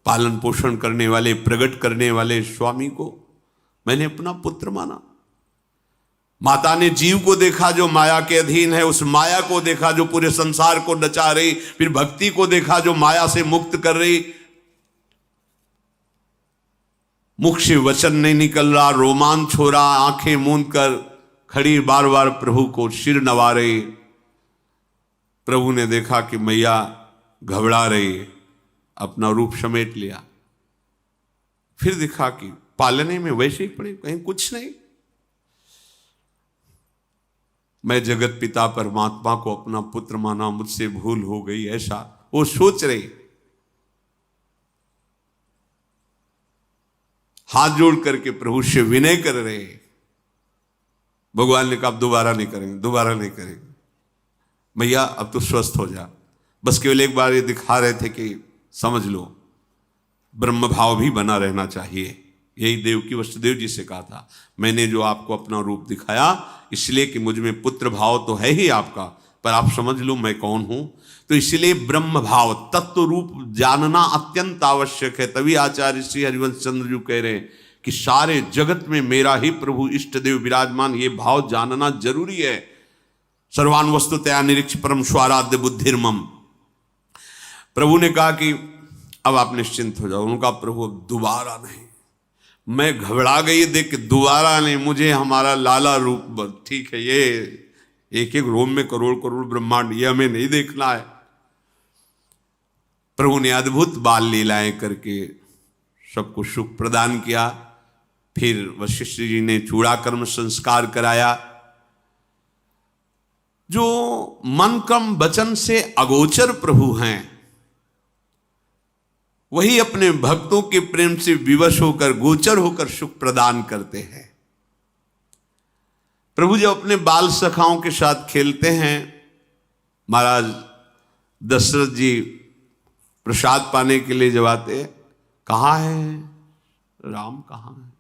[SPEAKER 1] पालन पोषण करने वाले, प्रकट करने वाले स्वामी को मैंने अपना पुत्र माना। माता ने जीव को देखा जो माया के अधीन है, उस माया को देखा जो पूरे संसार को नचा रही, फिर भक्ति को देखा जो माया से मुक्त कर रही। मुख से वचन नहीं निकल रहा, रोमांच हो रहा, आंखें मूंद कर खड़ी बार बार प्रभु को सिर नवा रही। प्रभु ने देखा कि मैया घबरा रही, अपना रूप समेट लिया। फिर देखा कि पालने में वैसे ही पड़े, कहीं कुछ नहीं। मैं जगत पिता परमात्मा को अपना पुत्र माना, मुझसे भूल हो गई, ऐसा वो सोच रही। हाथ जोड़ करके प्रभु से विनय कर रहे। भगवान ने कहा अब दोबारा नहीं करेंगे, दोबारा नहीं करेंगे। भैया अब तो स्वस्थ हो जा। बस केवल एक बार ये दिखा रहे थे कि समझ लो ब्रह्म भाव भी बना रहना चाहिए। यही देवकी वसुदेव जी से कहा था, मैंने जो आपको अपना रूप दिखाया इसलिए कि मुझ में पुत्र भाव तो है ही आपका, पर आप समझ लो मैं कौन हूं। तो इसलिए ब्रह्म भाव तत्व रूप जानना अत्यंत आवश्यक है। तभी आचार्य श्री हरिवंश चंद्र जी कह रहे हैं कि सारे जगत में मेरा ही प्रभु इष्ट देव विराजमान, ये भाव जानना जरूरी है। सर्वान वस्तुतया निरीक्ष परम स्वाराध्य बुद्धिर्मम। प्रभु ने कहा कि अब आप निश्चिंत हो जाओ। उनका प्रभु अब दोबारा नहीं। मैं घबरा गई देख के, दोबारा नहीं, मुझे हमारा लाला रूप ठीक है, ये एक एक रोम में करोड़ करोड़ ब्रह्मांड, ये हमें नहीं देखना है। प्रभु ने अद्भुत बाल लीलाएं करके सबको सुख प्रदान किया। फिर वशिष्ठ जी ने चूड़ाकर्म संस्कार कराया। जो मन क्रम वचन से अगोचर प्रभु हैं, वही अपने भक्तों के प्रेम से विवश होकर गोचर होकर सुख प्रदान करते हैं। प्रभु जब अपने बाल सखाओं के साथ खेलते हैं, महाराज दशरथ जी प्रसाद पाने के लिए जब आते हैं, कहाँ है राम, कहाँ है?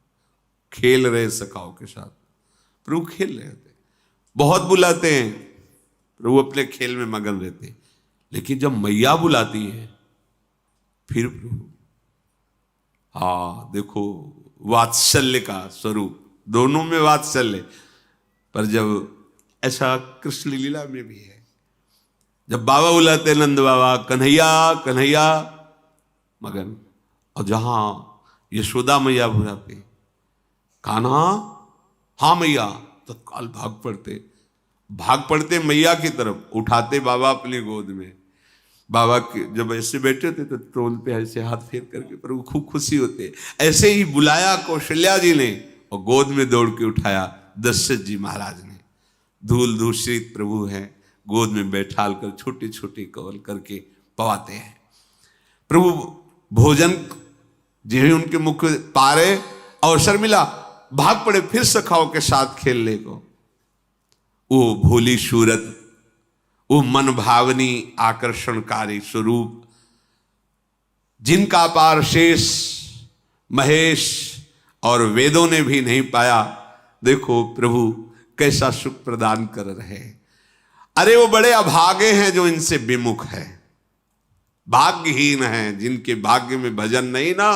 [SPEAKER 1] खेल रहे सखाओं के साथ। प्रभु खेल रहे थे, बहुत बुलाते हैं, प्रभु अपने खेल में मगन रहते। लेकिन जब मैया बुलाती है फिर प्रभु, हाँ देखो वात्सल्य का स्वरूप, दोनों में वात्सल्य। पर जब ऐसा कृष्ण लीला में भी है, जब बाबा बुलाते नंद बाबा कन्हैया कन्हैया मगन, और जहां यशोदा मैया बुलाते कान्हा हाँ मैया, तत्काल भाग पड़ते मैया की तरफ, उठाते बाबा अपनी गोद में। बाबा के जब ऐसे बैठे थे तो टोल पे ऐसे हाथ फेर करके प्रभु खूब खुशी होते। ऐसे ही बुलाया कौशल्या जी ने और गोद में दौड़ के उठाया दशरथ जी महाराज ने। धूल दूषित प्रभु हैं, गोद में बैठाल कर छोटे छोटे कवल करके पवाते हैं। प्रभु भोजन जो उनके मुख पारे अवसर मिला, भाग पड़े फिर सखाओं के साथ खेलने को। वो भोली सूरत, वो मन भावनी आकर्षणकारी स्वरूप, जिनका पार शेष महेश और वेदों ने भी नहीं पाया, देखो प्रभु कैसा सुख प्रदान कर रहे हैं। अरे वो बड़े अभागे हैं जो इनसे विमुख है, भाग्यहीन हैं जिनके भाग्य में भजन नहीं ना,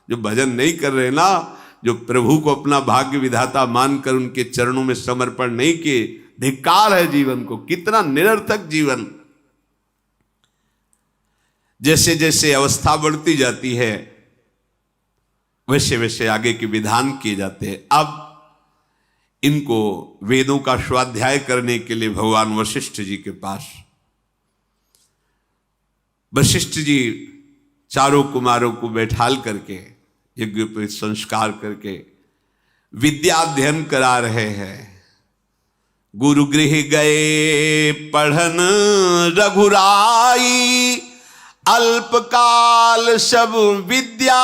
[SPEAKER 1] जो भजन नहीं कर रहे ना, जो प्रभु को अपना भाग्य विधाता मानकर उनके चरणों में समर्पण नहीं किए। धिक्कार है जीवन को, कितना निरर्थक जीवन। जैसे जैसे अवस्था बढ़ती जाती है वैसे वैसे आगे के विधान किए जाते हैं। अब इनको वेदों का स्वाध्याय करने के लिए भगवान वशिष्ठ जी के पास, वशिष्ठ जी चारों कुमारों को बैठाल करके यज्ञ पे संस्कार करके विद्या अध्ययन करा रहे हैं। गुरु गृह गए पढ़न रघुराई, अल्पकाल सब विद्या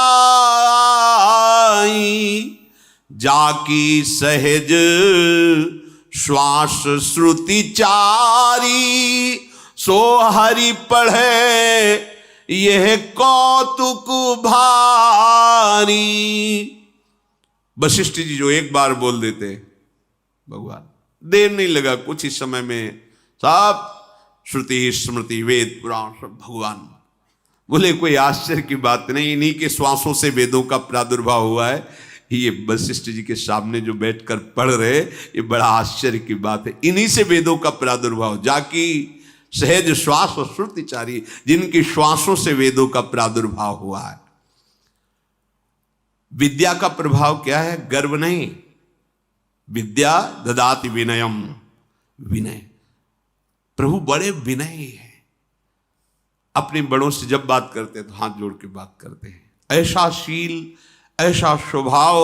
[SPEAKER 1] जाकी सहज श्वास श्रुति चारी, सो हरि पढ़े यह कौतुक भारी। वशिष्ठ जी जो एक बार बोल देते भगवान, देर नहीं लगा, कुछ ही समय में सब श्रुति स्मृति वेद पुराण सब भगवान बोले। कोई आश्चर्य की बात नहीं, इन्हीं के श्वासों से वेदों का प्रादुर्भाव हुआ है। ये वशिष्ठ जी के सामने जो बैठकर पढ़ रहे, ये बड़ा आश्चर्य की बात है। इन्हीं से वेदों का प्रादुर्भाव, जाकी सहज श्वास और श्रुतिचारी, जिनके श्वासों से वेदों का प्रादुर्भाव हुआ है। विद्या का प्रभाव क्या है? गर्व नहीं, विद्या ददाति विनयम, विनय। प्रभु बड़े विनयी है, अपने बड़ों से जब बात करते हैं तो हाथ जोड़ के बात करते हैं। ऐसा शील, ऐसा स्वभाव,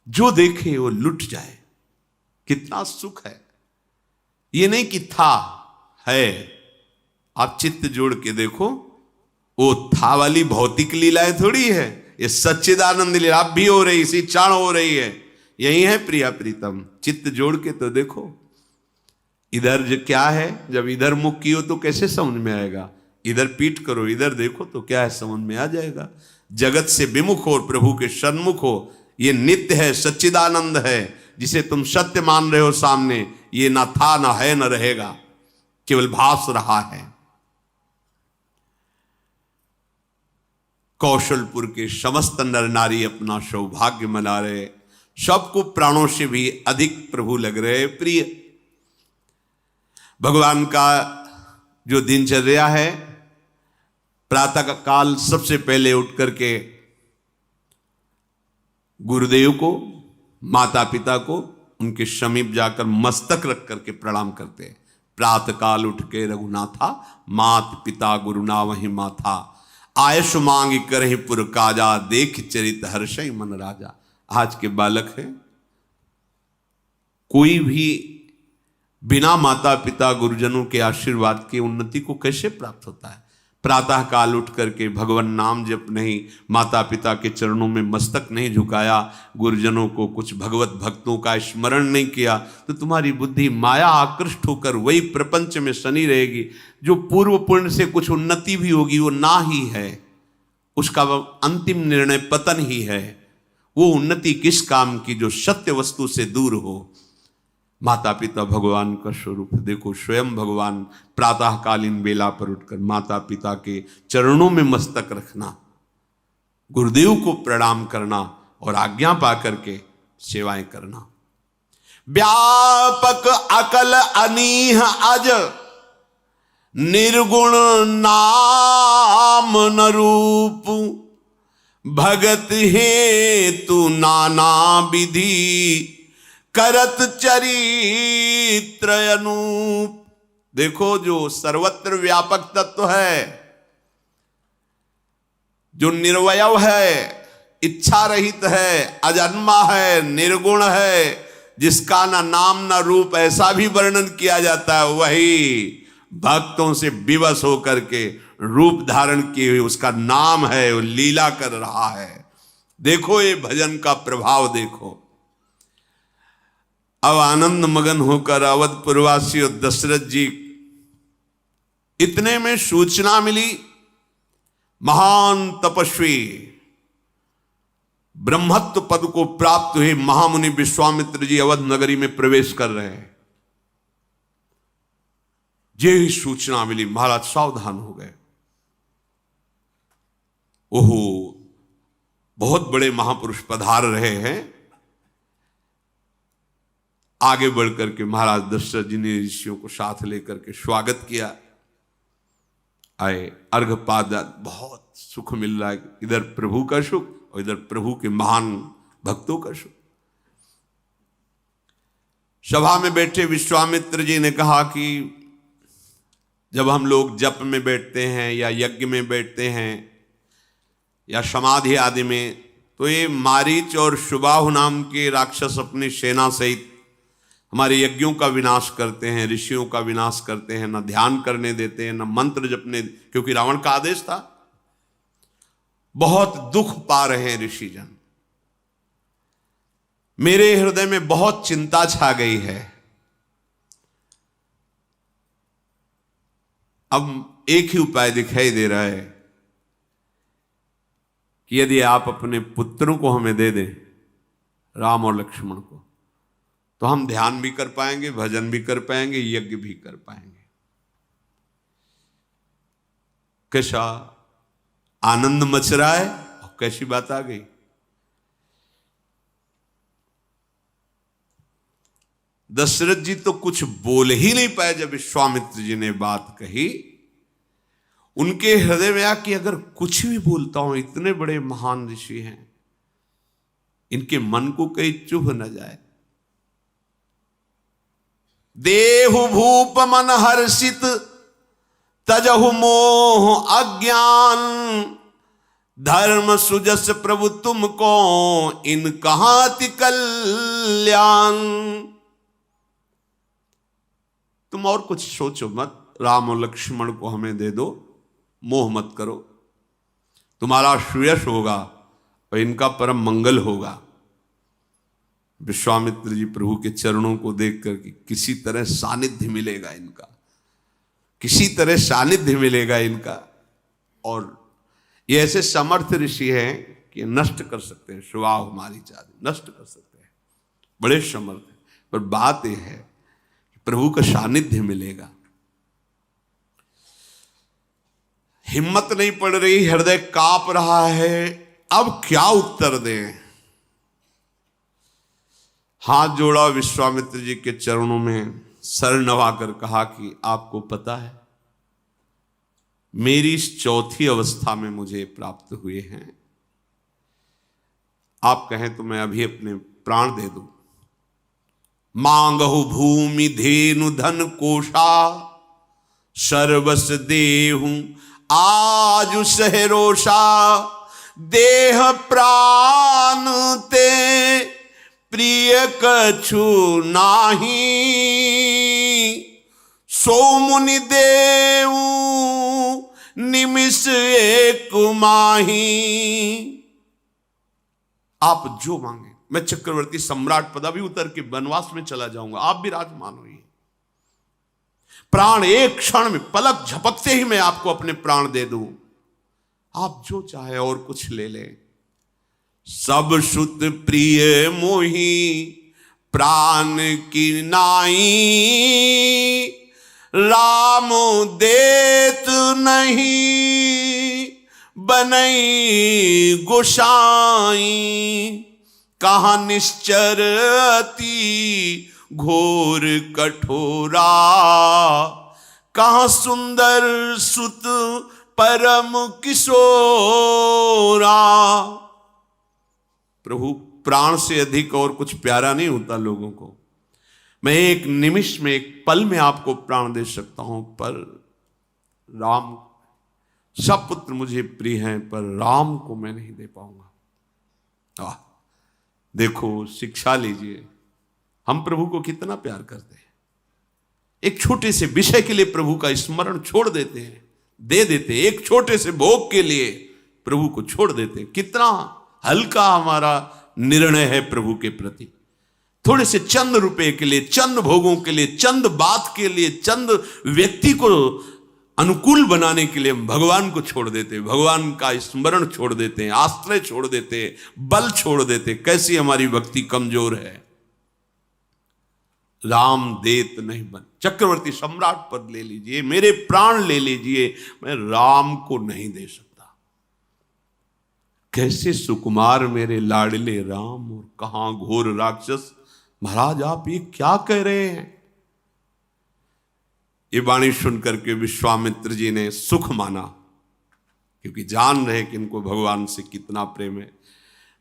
[SPEAKER 1] जो देखे वो लुट जाए। कितना सुख है। ये नहीं कि था है, आप चित्त जोड़ के देखो, वो था वाली भौतिक लीलाएं थोड़ी है, ये सच्चिदानंद लीला आप भी हो रही, इसी क्षण हो रही है। यही है प्रिया प्रीतम, चित्त जोड़ के तो देखो। इधर जो क्या है, जब इधर मुख की हो तो कैसे समझ में आएगा? इधर पीठ करो, इधर देखो तो क्या है, समझ में आ जाएगा। जगत से विमुख हो, प्रभु के सन्मुख हो। ये नित्य है, सच्चिदानंद है, जिसे तुम सत्य मान रहे हो सामने, ये ना था ना है ना रहेगा, केवल भास रहा है। कौशलपुर के समस्त नर नारी अपना सौभाग्य मना रहे, सबको प्राणों से भी अधिक प्रभु लग रहे प्रिय। भगवान का जो दिनचर्या है, प्रातः काल सबसे पहले उठ करके गुरुदेव को, माता पिता को उनके समीप जाकर मस्तक रख करके प्रणाम करते हैं। प्रातः काल उठ के रघुनाथा, मात पिता गुरु नावहि माथा, आयुष मांग करहि पुर काजा, देख चरित हर्षै मन राजा। आज के बालक हैं, कोई भी बिना माता पिता गुरुजनों के आशीर्वाद के उन्नति को कैसे प्राप्त होता है? प्रातः काल उठ करके भगवान नाम जप नहीं, माता पिता के चरणों में मस्तक नहीं झुकाया, गुरुजनों को, कुछ भगवत भक्तों का स्मरण नहीं किया, तो तुम्हारी बुद्धि माया आकृष्ट होकर वही प्रपंच में शनि रहेगी। जो पूर्व पुण्य से कुछ उन्नति भी होगी वो ना ही है, उसका अंतिम निर्णय पतन ही है। वो उन्नति किस काम की जो सत्य वस्तु से दूर हो। माता पिता भगवान का स्वरूप देखो, स्वयं भगवान प्रातःकालीन बेला पर उठकर माता पिता के चरणों में मस्तक रखना, गुरुदेव को प्रणाम करना और आज्ञा पा करके सेवाएं करना। व्यापक अकल अनीह अज, निर्गुण नाम न रूप, भगत हेतु नाना विधि, करत चरित्र अनूप। देखो, जो सर्वत्र व्यापक तत्व है, जो निर्वयव है, इच्छा रहित है, अजन्मा है, निर्गुण है, जिसका ना नाम ना रूप, ऐसा भी वर्णन किया जाता है, वही भक्तों से विवश होकर के रूप धारण किए हुए उसका नाम है, वो लीला कर रहा है। देखो ये भजन का प्रभाव देखो। अब आनंद मगन होकर अवधपुरवासी और दशरथ जी, इतने में सूचना मिली, महान तपस्वी ब्रह्मत्व पद को प्राप्त हुए महामुनि विश्वामित्र जी अवध नगरी में प्रवेश कर रहे हैं। यही सूचना मिली, महाराज सावधान हो गए। ओहो, बहुत बड़े महापुरुष पधार रहे हैं। आगे बढ़कर के महाराज दशरथ जी ने ऋषियों को साथ लेकर के स्वागत किया। आए, अर्घपाद, बहुत सुख मिल रहा है, इधर प्रभु का सुख और इधर प्रभु के महान भक्तों का सुख। सभा में बैठे विश्वामित्र जी ने कहा कि जब हम लोग जप में बैठते हैं या यज्ञ में बैठते हैं या समाधि आदि में, तो ये मारीच और शुबाहु नाम के राक्षस अपनी सेना सहित हमारे यज्ञों का विनाश करते हैं, ऋषियों का विनाश करते हैं, न ध्यान करने देते हैं, न मंत्र जपने, क्योंकि रावण का आदेश था। बहुत दुख पा रहे हैं ऋषिजन। मेरे हृदय में बहुत चिंता छा गई है। अब एक ही उपाय दिखाई दे रहा है कि यदि आप अपने पुत्रों को हमें दे दें, राम और लक्ष्मण को, तो हम ध्यान भी कर पाएंगे, भजन भी कर पाएंगे, यज्ञ भी कर पाएंगे। कैसा आनंद मच रहा है और कैसी बात आ गई। दशरथ जी तो कुछ बोल ही नहीं पाए जब विश्वामित्र जी ने बात कही। उनके हृदय में आ कि अगर कुछ भी बोलता हूं, इतने बड़े महान ऋषि हैं, इनके मन को कहीं चुभ न जाए। देहु भूप मन हर्षित, तजहु मोह अज्ञान, धर्म सुजस प्रभु तुमको, इन कहाति कल्याण। तुम और कुछ सोचो मत, राम और लक्ष्मण को हमें दे दो, मोह मत करो, तुम्हारा श्रेयस होगा और इनका परम मंगल होगा। विश्वामित्र जी प्रभु के चरणों को देख करके किसी तरह सानिध्य मिलेगा इनका, किसी तरह सानिध्य मिलेगा इनका। और ये ऐसे समर्थ ऋषि हैं कि नष्ट कर सकते हैं, शुभाव हमारी चाहते नष्ट कर सकते हैं, बड़े समर्थ हैं। पर बात यह है कि प्रभु का सानिध्य मिलेगा। हिम्मत नहीं पड़ रही, हृदय कांप रहा है, अब क्या उत्तर दें। हाथ जोड़ा, विश्वामित्र जी के चरणों में सर नवाकर कहा कि आपको पता है, मेरी इस चौथी अवस्था में मुझे प्राप्त हुए हैं। आप कहें तो मैं अभी अपने प्राण दे दूं। मांगहु भूमि धेनु धन कोशा, सर्वस देहूं आज सहरोषा, देह प्राण ते प्रिय कछु नाही, सो मुनि देव निमिष एक माही। आप जो मांगे, मैं चक्रवर्ती सम्राट पदवी उतर के वनवास में चला जाऊंगा, आप भी राजमान होइए। प्राण एक क्षण में, पलक झपकते ही मैं आपको अपने प्राण दे दूं। आप जो चाहे और कुछ ले लें। सब सुत प्रिय मोही प्राण की नाई, राम देत नहीं बनई गोसाई, कहाँ निश्चर अति घोर कठोरा, कहाँ सुंदर सुत परम किशोरा। प्रभु प्राण से अधिक और कुछ प्यारा नहीं होता लोगों को। मैं एक निमिष में, एक पल में आपको प्राण दे सकता हूं, पर राम, सब पुत्र मुझे प्रिय हैं पर राम को मैं नहीं दे पाऊंगा। देखो, शिक्षा लीजिए, हम प्रभु को कितना प्यार करते हैं। एक छोटे से विषय के लिए प्रभु का स्मरण छोड़ देते हैं, दे देते हैं। एक छोटे से भोग के लिए प्रभु को छोड़ देते हैं। कितना हल्का हमारा निर्णय है प्रभु के प्रति। थोड़े से चंद रुपए के लिए, चंद भोगों के लिए, चंद बात के लिए, चंद व्यक्ति को अनुकूल बनाने के लिए हम भगवान को छोड़ देते हैं, भगवान का स्मरण छोड़ देते हैं, आश्रय छोड़ देते हैं, बल छोड़ देते हैं। कैसी हमारी भक्ति कमजोर है। राम देत नहीं बन, चक्रवर्ती सम्राट पद ले लीजिए, मेरे प्राण ले लीजिए, मैं राम को नहीं दे सकता। कैसे सुकुमार मेरे लाडले राम, और कहां घोर राक्षस। महाराज आप ये क्या कह रहे हैं। ये वाणी सुनकर के विश्वामित्र जी ने सुख माना, क्योंकि जान रहे कि इनको भगवान से कितना प्रेम है।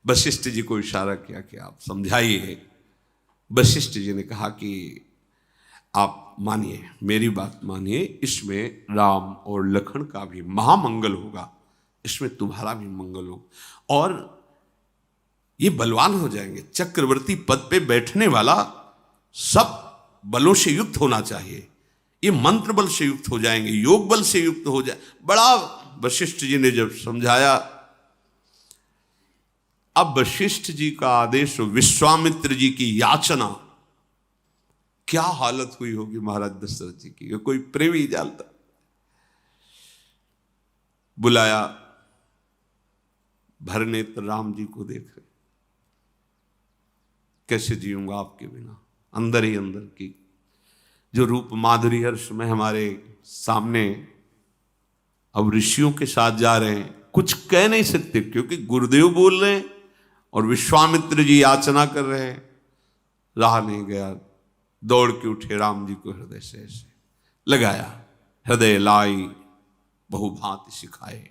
[SPEAKER 1] वशिष्ठ जी को इशारा किया कि आप समझाइए। वशिष्ठ जी ने कहा कि आप मानिए, मेरी बात मानिए, इसमें राम और लखन का भी महामंगल होगा, इसमें तुम्हारा भी मंगल हो, और ये बलवान हो जाएंगे। चक्रवर्ती पद पे बैठने वाला सब बलों से युक्त होना चाहिए। ये मंत्र बल से युक्त हो जाएंगे, योग बल से युक्त हो जाए। बड़ा वशिष्ठ जी ने जब समझाया, अब वशिष्ठ जी का आदेश, विश्वामित्र जी की याचना, क्या हालत हुई होगी महाराज दशरथ जी की, कोई प्रेमी जानता। बुलाया, भरनेत्र राम जी को देख रहे, कैसे जीऊंगा आपके बिना। अंदर ही अंदर की जो रूप माधुरी हर्ष में हमारे सामने, अब ऋषियों के साथ जा रहे हैं, कुछ कह नहीं सकते क्योंकि गुरुदेव बोल रहे हैं और विश्वामित्र जी याचना कर रहे हैं। रहा नहीं गया, दौड़ के उठे, राम जी को हृदय से ऐसे लगाया, हृदय लाई बहुभांति सिखाए।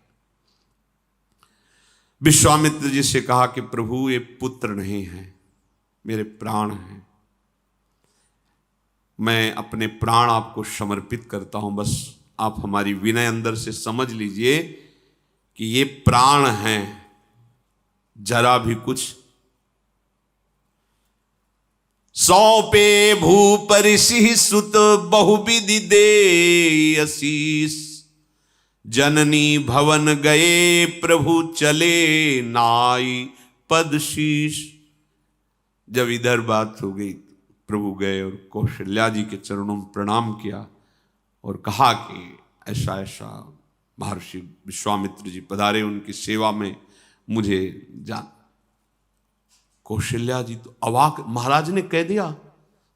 [SPEAKER 1] विश्वामित्र जी से कहा कि प्रभु ये पुत्र नहीं है, मेरे प्राण हैं, मैं अपने प्राण आपको समर्पित करता हूं। बस आप हमारी विनय अंदर से समझ लीजिए कि ये प्राण हैं, जरा भी कुछ। सौंपे भूपरिषि सुत बहुविधि दे आशीष, जननी भवन गए प्रभु चले नाई पद शीश। जब इधर बात हो गई, प्रभु गए और कौशल्या जी के चरणों में प्रणाम किया और कहा कि ऐसा ऐसा महर्षि विश्वामित्र जी पधारे, उनकी सेवा में मुझे जान। कौशल्या जी तो अवाक, महाराज ने कह दिया।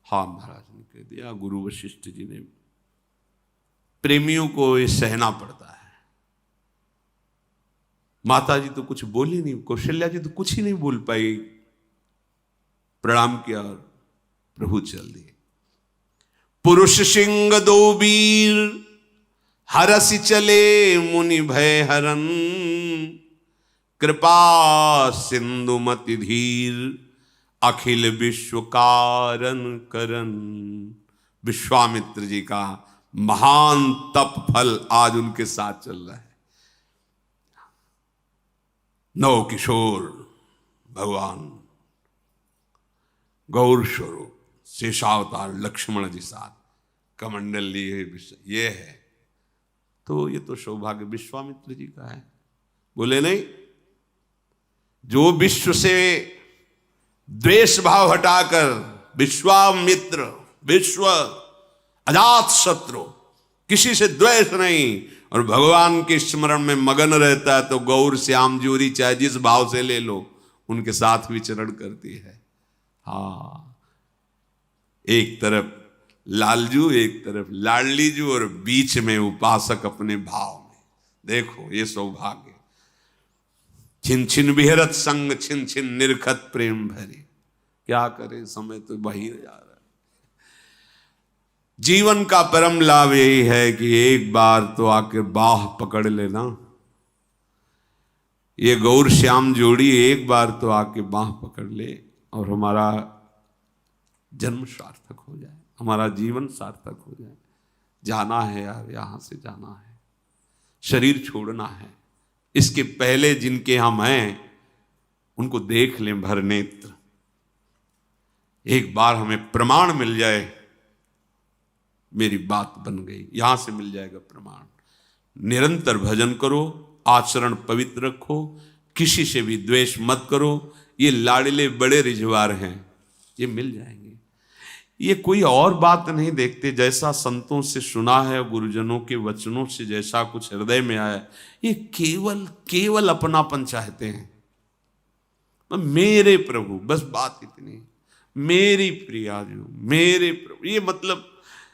[SPEAKER 1] हाँ महाराज ने कह दिया। गुरु वशिष्ठ जी ने, प्रेमियों को ये सहना पड़ता है। माता जी तो कुछ बोली नहीं, कौशल्या जी तो कुछ ही नहीं बोल पाई। प्रणाम किया और प्रभु चल दिए। पुरुष सिंह दो वीर हरसि चले मुनि भय हरन, कृपा सिंधु मति धीर अखिल विश्व कारण करन। विश्वामित्र जी का महान तप फल आज उनके साथ चल रहा है। नव किशोर भगवान गौर स्वरूप शेषावतार लक्ष्मण जी साथ कमंडल लिए, ये है। तो ये तो सौभाग्य विश्वामित्र जी का है। बोले नहीं, जो विश्व से द्वेष भाव हटाकर विश्वामित्र, विश्व अजात शत्रु, किसी से द्वेष नहीं और भगवान के स्मरण में मगन रहता है, तो गौर श्याम जोरी चाहे जिस भाव से ले लो, उनके साथ विचरण करती है। हाँ, एक तरफ लालजू, एक तरफ लाडलीजू, और बीच में उपासक अपने भाव में। देखो ये सौभाग्य। छिन छिन विहरत संग छिन छिन निरखत प्रेम भरी। क्या करे, समय तो वही जा रहा जीवन का परम लाभ यही है कि एक बार तो आके बाह पकड़ लेना। ये गौर श्याम जोड़ी एक बार तो आके बाह पकड़ ले और हमारा जन्म सार्थक हो जाए, हमारा जीवन सार्थक हो जाए। जाना है यार, यहां से जाना है, शरीर छोड़ना है। इसके पहले जिनके हम हैं उनको देख लें भर नेत्र, एक बार हमें प्रमाण मिल जाए, मेरी बात बन गई, यहां से मिल जाएगा प्रमाण। निरंतर भजन करो, आचरण पवित्र रखो, किसी से भी द्वेष मत करो। ये लाडले बड़े रिझवार हैं, ये मिल जाएंगे। ये कोई और बात नहीं देखते, जैसा संतों से सुना है, गुरुजनों के वचनों से जैसा कुछ हृदय में आया, ये केवल केवल अपनापन चाहते हैं। मेरे प्रभु, बस बात इतनी, मेरी प्रिया जो, मेरे प्रभु। ये मतलब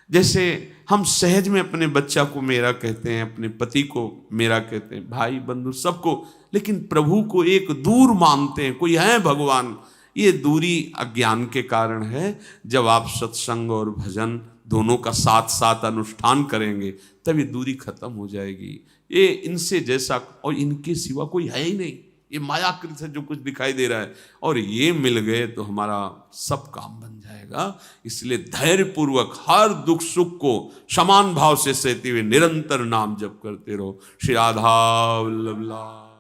[SPEAKER 1] जैसे हम सहज में अपने बच्चा को मेरा कहते हैं, अपने पति को मेरा कहते हैं, भाई बंधु सबको, लेकिन प्रभु को एक दूर मानते हैं, कोई है भगवान। ये दूरी अज्ञान के कारण है। जब आप सत्संग और भजन दोनों का साथ साथ अनुष्ठान करेंगे तब ये दूरी खत्म हो जाएगी। ये इनसे जैसा और इनके सिवा कोई है ही नहीं। ये मायाकृत है जो कुछ दिखाई दे रहा है, और ये मिल गए तो हमारा सब काम बन जाएगा। इसलिए धैर्य पूर्वक हर दुख सुख को समान भाव से सहते हुए निरंतर नाम जप करते रहो। श्री राधा वल्लभ।